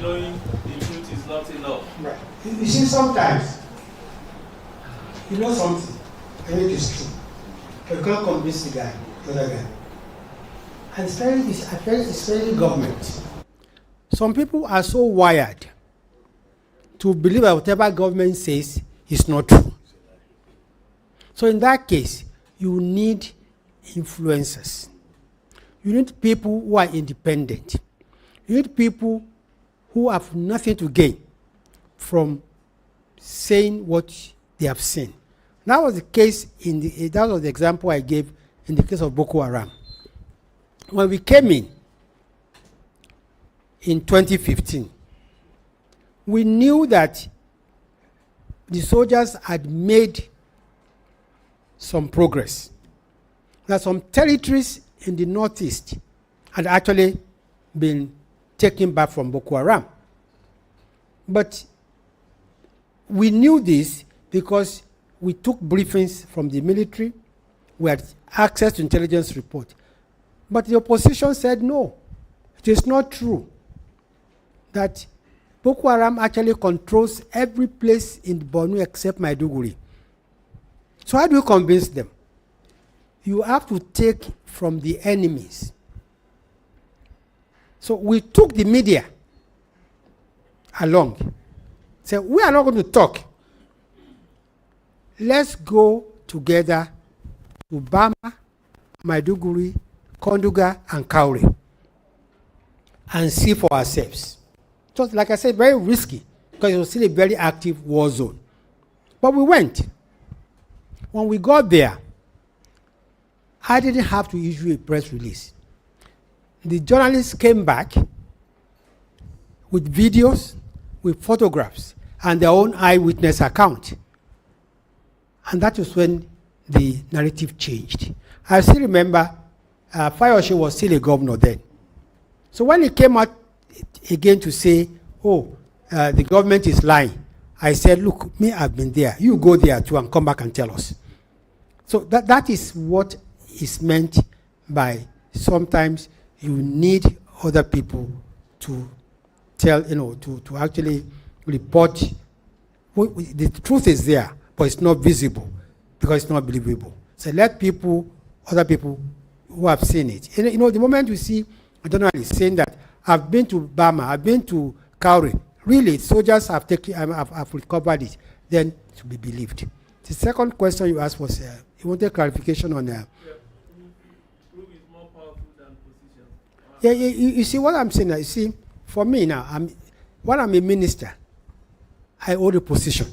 knowing the truth is not enough. right. You see, sometimes you know something, I think it's true. But you can't convince the guy, the other guy. And especially government. Some people are so wired to believe that whatever government says is not true. So in that case, you need influencers. You need people who are independent. You need people who have nothing to gain from saying what they have seen. That was the case that was the example I gave in the case of Boko Haram. When we came in 2015, we knew that the soldiers had made some progress. That some territories in the northeast had actually been taken back from Boko Haram. But we knew this because we took briefings from the military, we had access to intelligence report. But the opposition said no, it is not true that Boko Haram actually controls every place in Borno except Maiduguri. So how do you convince them? You have to take from the enemies. So we took the media along. Said, we are not going to talk. Let's go together to Bama, Maiduguri, Konduga, and Kauri and see for ourselves. Just like I said, very risky because it was still a very active war zone. But we went. When we got there, I didn't have to issue a press release. The journalists came back with videos, with photographs, and their own eyewitness account. And that was when the narrative changed. I still remember Fayoshe was still a governor then. So when he came out again to say, the government is lying, I said, look, me, I've been there. You go there too and come back and tell us. So that is what is meant by sometimes you need other people to tell, to actually report. The truth is there, but it's not visible because it's not believable. So let other people who have seen it. The moment you see a journalist saying that I've been to Bama, I've been to Kauri, really, soldiers have recovered it, then to be believed. The second question you asked was, you wanted clarification on proof is more powerful than position. Yeah, you see what I'm saying now, you see, for me now, when I'm a minister, I hold a position.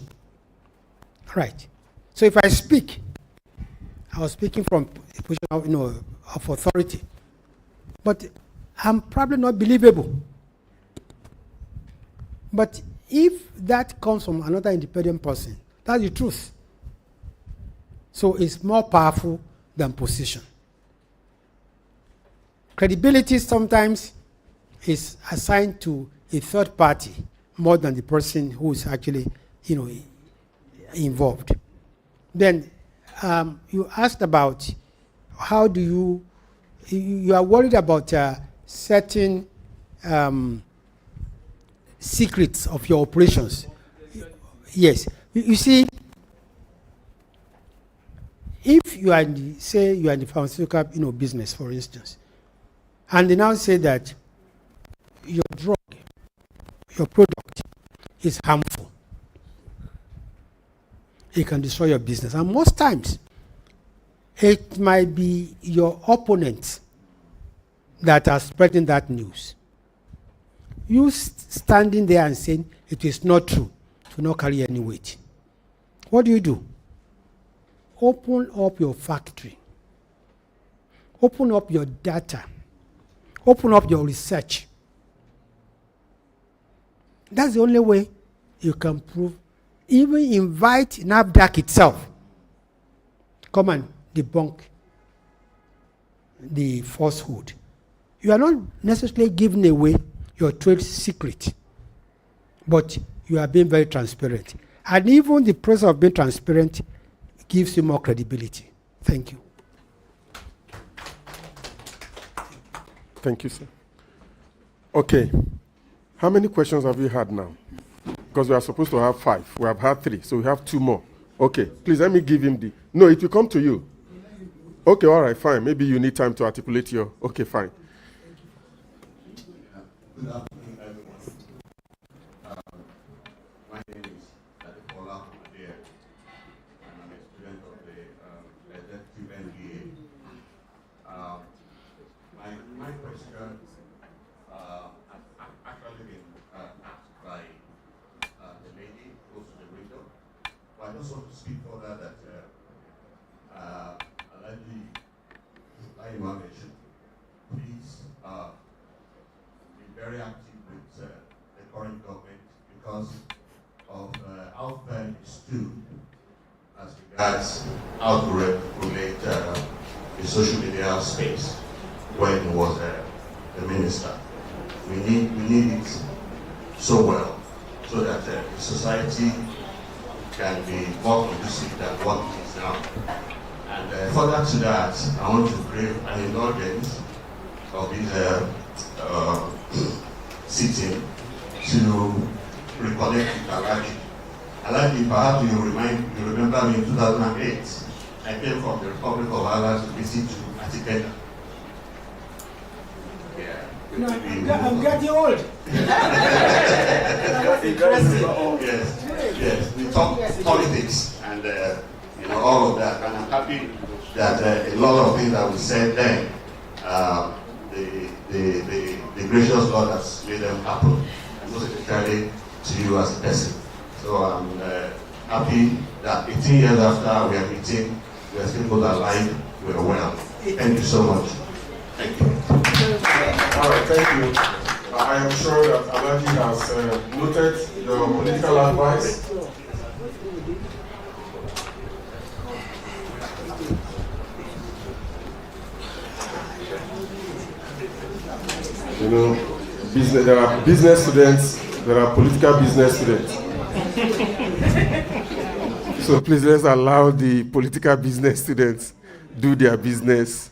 Right. So if I speak, I was speaking from a position of authority. But I'm probably not believable. But if that comes from another independent person, that's the truth. So it's more powerful than position. Credibility sometimes is assigned to a third party more than the person who is actually, involved. Then you asked about how do you are worried about certain secrets of your operations. Yes. You see, if you are in the pharmaceutical business, for instance, and they now say that your drug, your product is harmful, it can destroy your business. And most times, it might be your opponents that are spreading that news. You standing there and saying it is not true, to not carry any weight. What do? Open up your factory. Open up your data. Open up your research. That's the only way you can prove. Even invite NAFDAC itself. Come and debunk the falsehood. You are not necessarily giving away your trade secret, but you are being very transparent. And even the process of being transparent gives you more credibility. Thank you. Thank you, sir. Okay. How many questions have you had now? Because we are supposed to have 5. We have had 3, so we have 2 more. Okay, please let me give him the. No, it will come to you. Okay, all right, fine. Maybe you need time to articulate your. Okay, fine. Good afternoon, everyone. My name is Adekola Adia, and I'm a student of the executive MBA. My question has actually been asked by the lady close to the window, but I just want to speak further that Alaji Imam should please be very active with the current government because of how fair it stood as regards how to regulate the social media space when he was the minister. We need it so well so that the society can be more conducive than what it is now. And further to that, I want to crave an indulgence of this sitting to reconnect with Alaji. Alaji, perhaps you remember me in 2008. I came from the Republic of Ireland to visit you at Abuja. Yeah. No, I'm getting old. Yes. We talk politics and all of that, and I'm happy that a lot of things that we said then, the gracious Lord has made them happen, and most especially to you as a person. So I'm happy that 18 years after we are meeting, we are still both alive, we are well. Thank you so much. Thank you. All right, thank you. I am sure that Alaji has noted your political advice. You know, there are business students, there are political business students. So please let's allow the political business students do their business.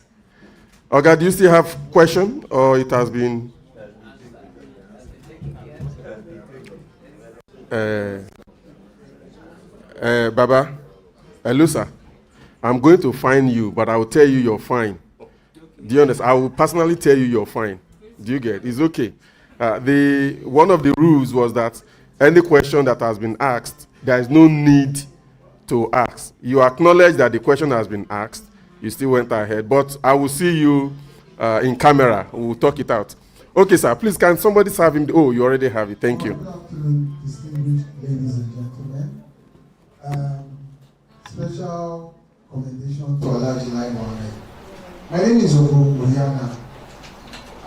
Oga, do you still have question or it has been? Baba, hello sir. I'm going to fine you, but I will tell you you're fine. Do you understand? I will personally tell you you're fine. Do you get it? It's okay. One of the rules was that any question that has been asked, there is no need to ask. You acknowledge that the question has been asked. You still went ahead. But I will see you in camera. We'll talk it out. Okay, sir. Please, can somebody serve him? Oh, you already have it. Thank you. Good afternoon, distinguished ladies and gentlemen. Special commendation to Alaji Lai Mohammed. My name is Ogo Oyana.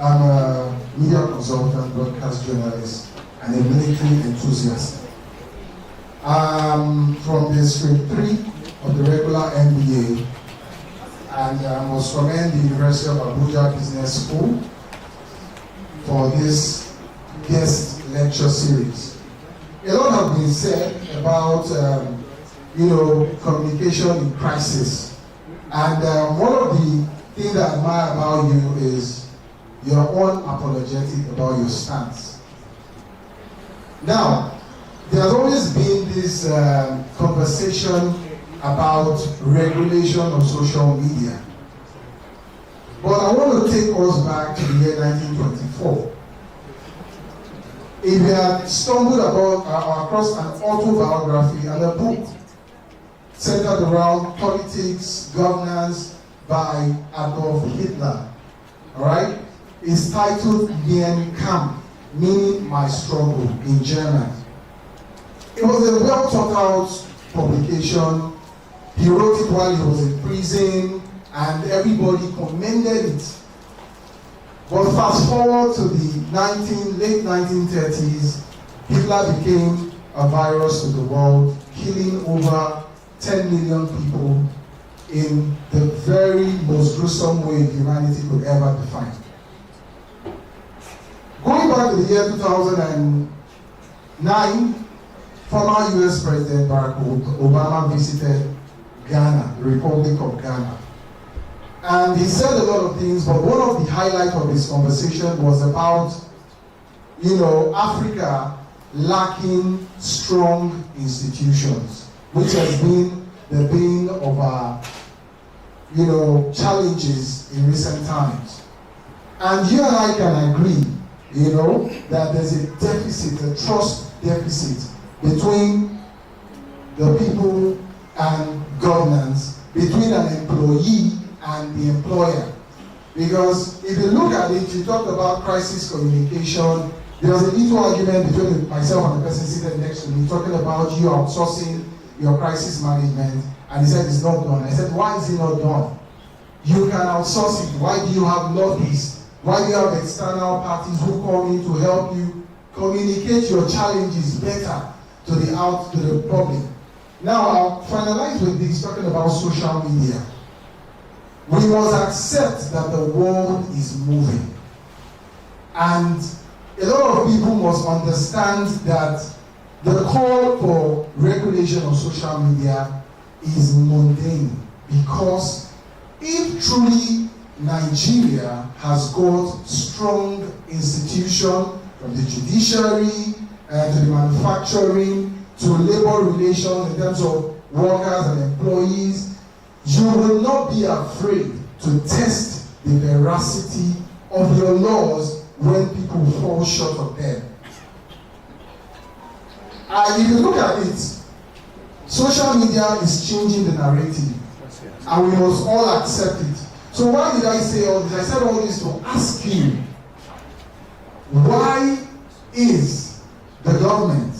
I'm a media consultant, broadcast journalist, and a military enthusiast. I'm from the Street 3 of the regular MBA, and I must commend the University of Abuja Business School for this guest lecture series. A lot has been said about, communication in crisis, and one of the things that I admire about you is you're unapologetic about your stance. Now, there's always been this conversation about regulation of social media. But I want to take us back to the year 1924. If you had stumbled across an autobiography and a book centered around politics, governance by Adolf Hitler, all right? It's titled Mein Kampf, meaning my struggle in German. It was a well thought out publication. He wrote it while he was in prison, and everybody commended it. But fast forward to the late 1930s, Hitler became a virus to the world, killing over 10 million people in the very most gruesome way humanity could ever define. Going back to the year 2009, former US President Barack Obama visited Ghana, the Republic of Ghana. And he said a lot of things, but one of the highlights of his conversation was about, Africa lacking strong institutions. which has been the bane of our, challenges in recent times. And you and I can agree, that there's a deficit, a trust deficit between the people and governance, between an employee and the employer. Because if you look at it, you talked about crisis communication. There was a little argument between myself and the person seated next to me talking about you outsourcing your crisis management, and he said it's not done. I said, why is it not done? You can outsource it. Why do you have lobbyists? Why do you have external parties who come in to help you communicate your challenges better to the public? Now, I'll finalize with this, talking about social media. We must accept that the world is moving. And a lot of people must understand that the call for regulation of social media is mundane, because if truly Nigeria has got strong institutions, from the judiciary to the manufacturing to labor relations in terms of workers and employees, you will not be afraid to test the veracity of your laws when people fall short of them. If you look at it, social media is changing the narrative, and we must all accept it. So why did I say all this? I said all this to ask you, why is the government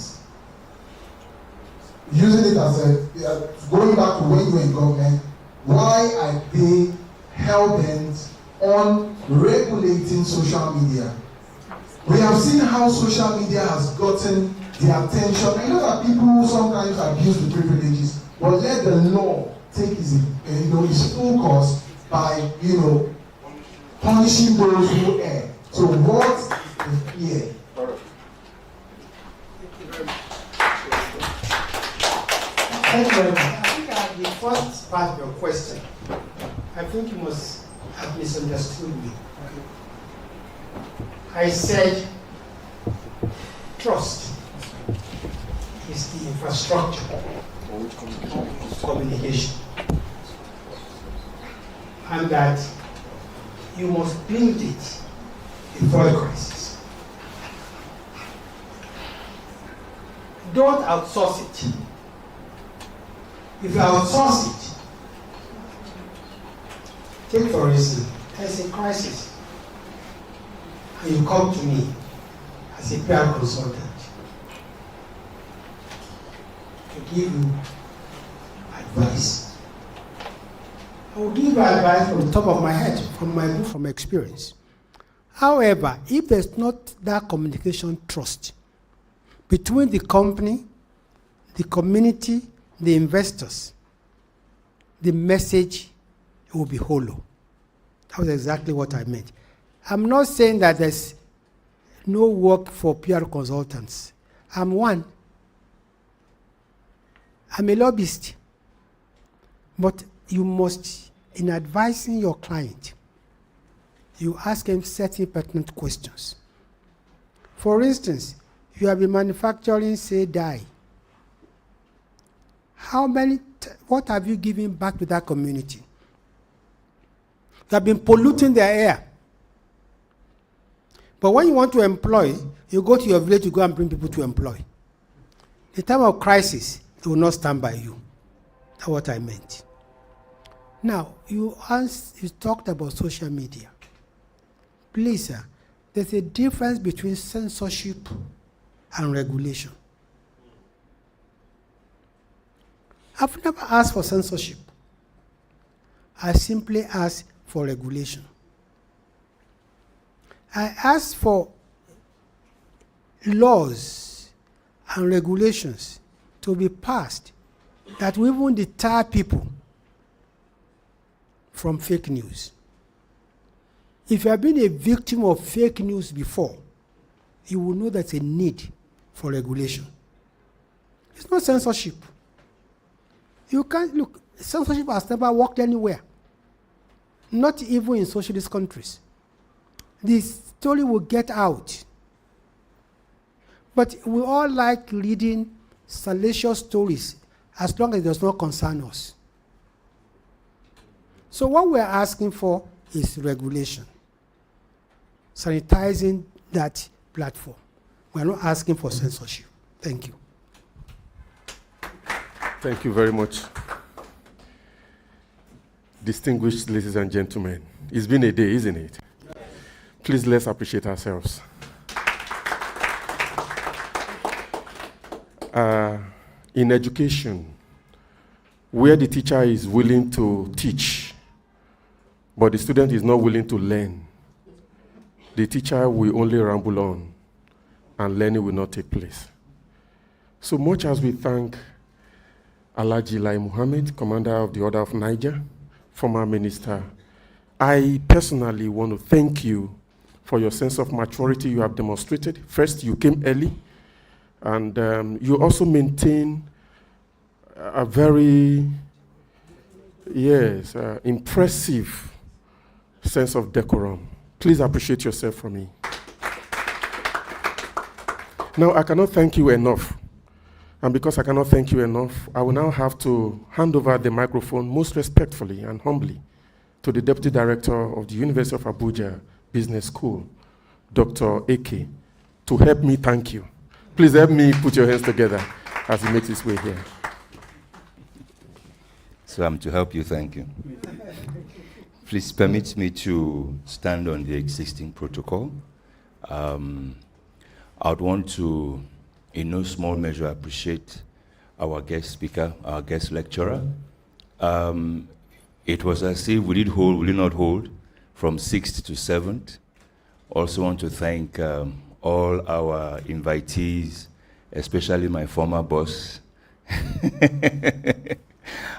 using it as going back to when you were in government, why are they hell-bent on regulating social media? We have seen how social media has gotten the attention. I know that people sometimes abuse the privileges, but let the law take its full course by punishing those who err. So what's the fear? Thank you very much. I think the first part of your question, I think you must have misunderstood me. I said trust is the infrastructure of communication, and that you must build it before the crisis. Don't outsource it. If you outsource it, take for instance, there's a crisis, and you come to me as a PR consultant to give you advice. I will give you advice from the top of my head, from experience. However, if there's not that communication trust between the company, the community, the investors, the message will be hollow. That was exactly what I meant. I'm not saying that there's no work for PR consultants. I'm one. I'm a lobbyist. But you must, in advising your client, you ask them certain pertinent questions. For instance, you have been manufacturing, say, dye. What have you given back to that community? You have been polluting their air. But when you want to employ, you go to your village to go and bring people to employ. The time of crisis, they will not stand by you. That's what I meant. Now, you talked about social media. Please, sir, there's a difference between censorship and regulation. I've never asked for censorship. I simply asked for regulation. I asked for laws and regulations to be passed that will even deter people from fake news. If you have been a victim of fake news before, you will know there's a need for regulation. It's not censorship. You can't look, censorship has never worked anywhere, not even in socialist countries. The story will get out. But we all like reading salacious stories as long as it does not concern us. So what we're asking for is regulation, sanitizing that platform. We're not asking for censorship. Thank you. Thank you very much. Distinguished ladies and gentlemen, it's been a day, isn't it? Please, let's appreciate ourselves. In education, where the teacher is willing to teach, but the student is not willing to learn, the teacher will only ramble on, and learning will not take place. So much as we thank Alhaji Lai Muhammad, Commander of the Order of Niger, former minister, I personally want to thank you for your sense of maturity you have demonstrated. First, you came early, and you also maintain a very, impressive sense of decorum. Please appreciate yourself for me. Now, I cannot thank you enough. And because I cannot thank you enough, I will now have to hand over the microphone most respectfully and humbly to the Deputy Director of the University of Abuja Business School, Dr. Eke, to help me thank you. Please help me put your hands together as he makes his way here. So I'm to help you thank you. Please permit me to stand on the existing protocol. I would want to, in no small measure, appreciate our guest speaker, our guest lecturer. It was as if we did not hold, from 6th to 7th. Also want to thank all our invitees, especially my former boss.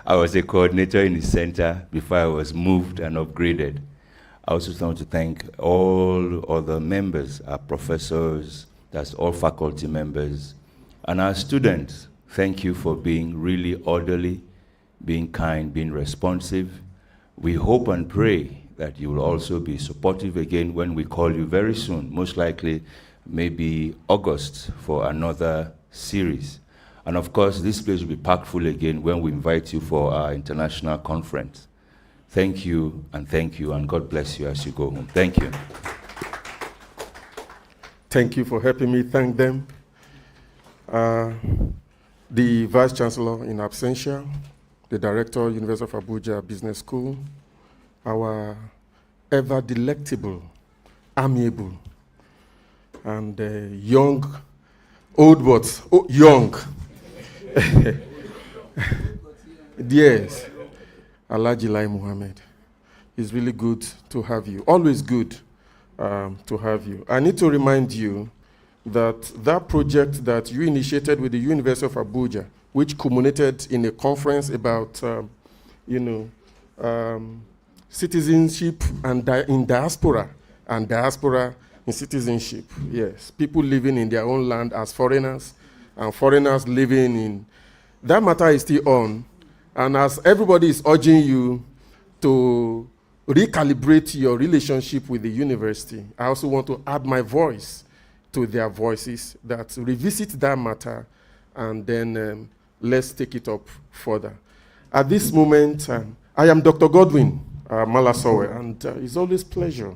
I was a coordinator in the center before I was moved and upgraded. I also want to thank all other members, our professors, that's all faculty members, and our students. Thank you for being really orderly, being kind, being responsive. We hope and pray that you will also be supportive again when we call you very soon, most likely maybe August, for another series. And of course, this place will be packed full again when we invite you for our international conference. Thank you, and God bless you as you go home. Thank you. Thank you for helping me thank them. The Vice Chancellor in absentia, the Director, University of Abuja Business School, our ever delectable, amiable, and young, old but young. Yes, Alhaji Lai Muhammad. It's really good to have you. Always good to have you. I need to remind you that project that you initiated with the University of Abuja, which culminated in a conference about, citizenship and in diaspora, and diaspora in citizenship. Yes, people living in their own land as foreigners, and foreigners living in. That matter is still on, and as everybody is urging you to recalibrate your relationship with the university, I also want to add my voice to their voices that revisit that matter, and then let's take it up further. At this moment, I am Dr. Godwin Malasowe, and it's always a pleasure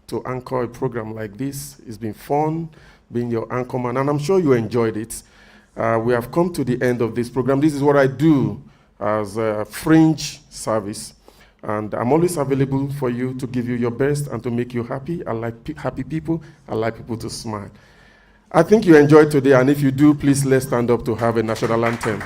to anchor a program like this. It's been fun being your anchorman, and I'm sure you enjoyed it. We have come to the end of this program. This is what I do as a fringe service, and I'm always available for you to give you your best and to make you happy. I like happy people. I like people to smile. I think you enjoyed today, and if you do, please let's stand up to have a national anthem.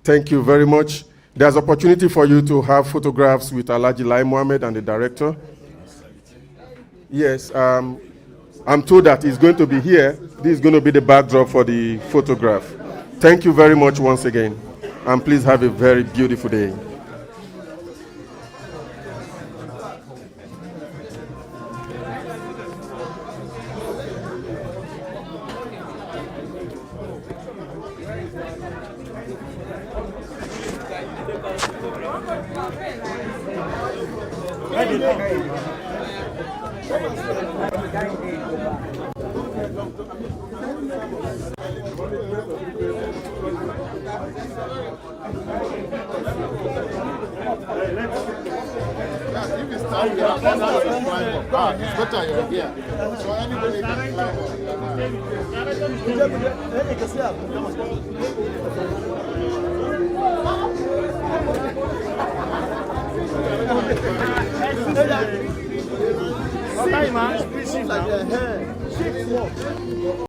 Thank you very much. There's opportunity for you to have photographs with Alhaji Lai Muhammad and the director. Yes, I'm told that it's going to be here. This is going to be the backdrop for the photograph. Thank you very much once again, and please have a very beautiful day. If it's time, it's better you're here. So anybody can climb.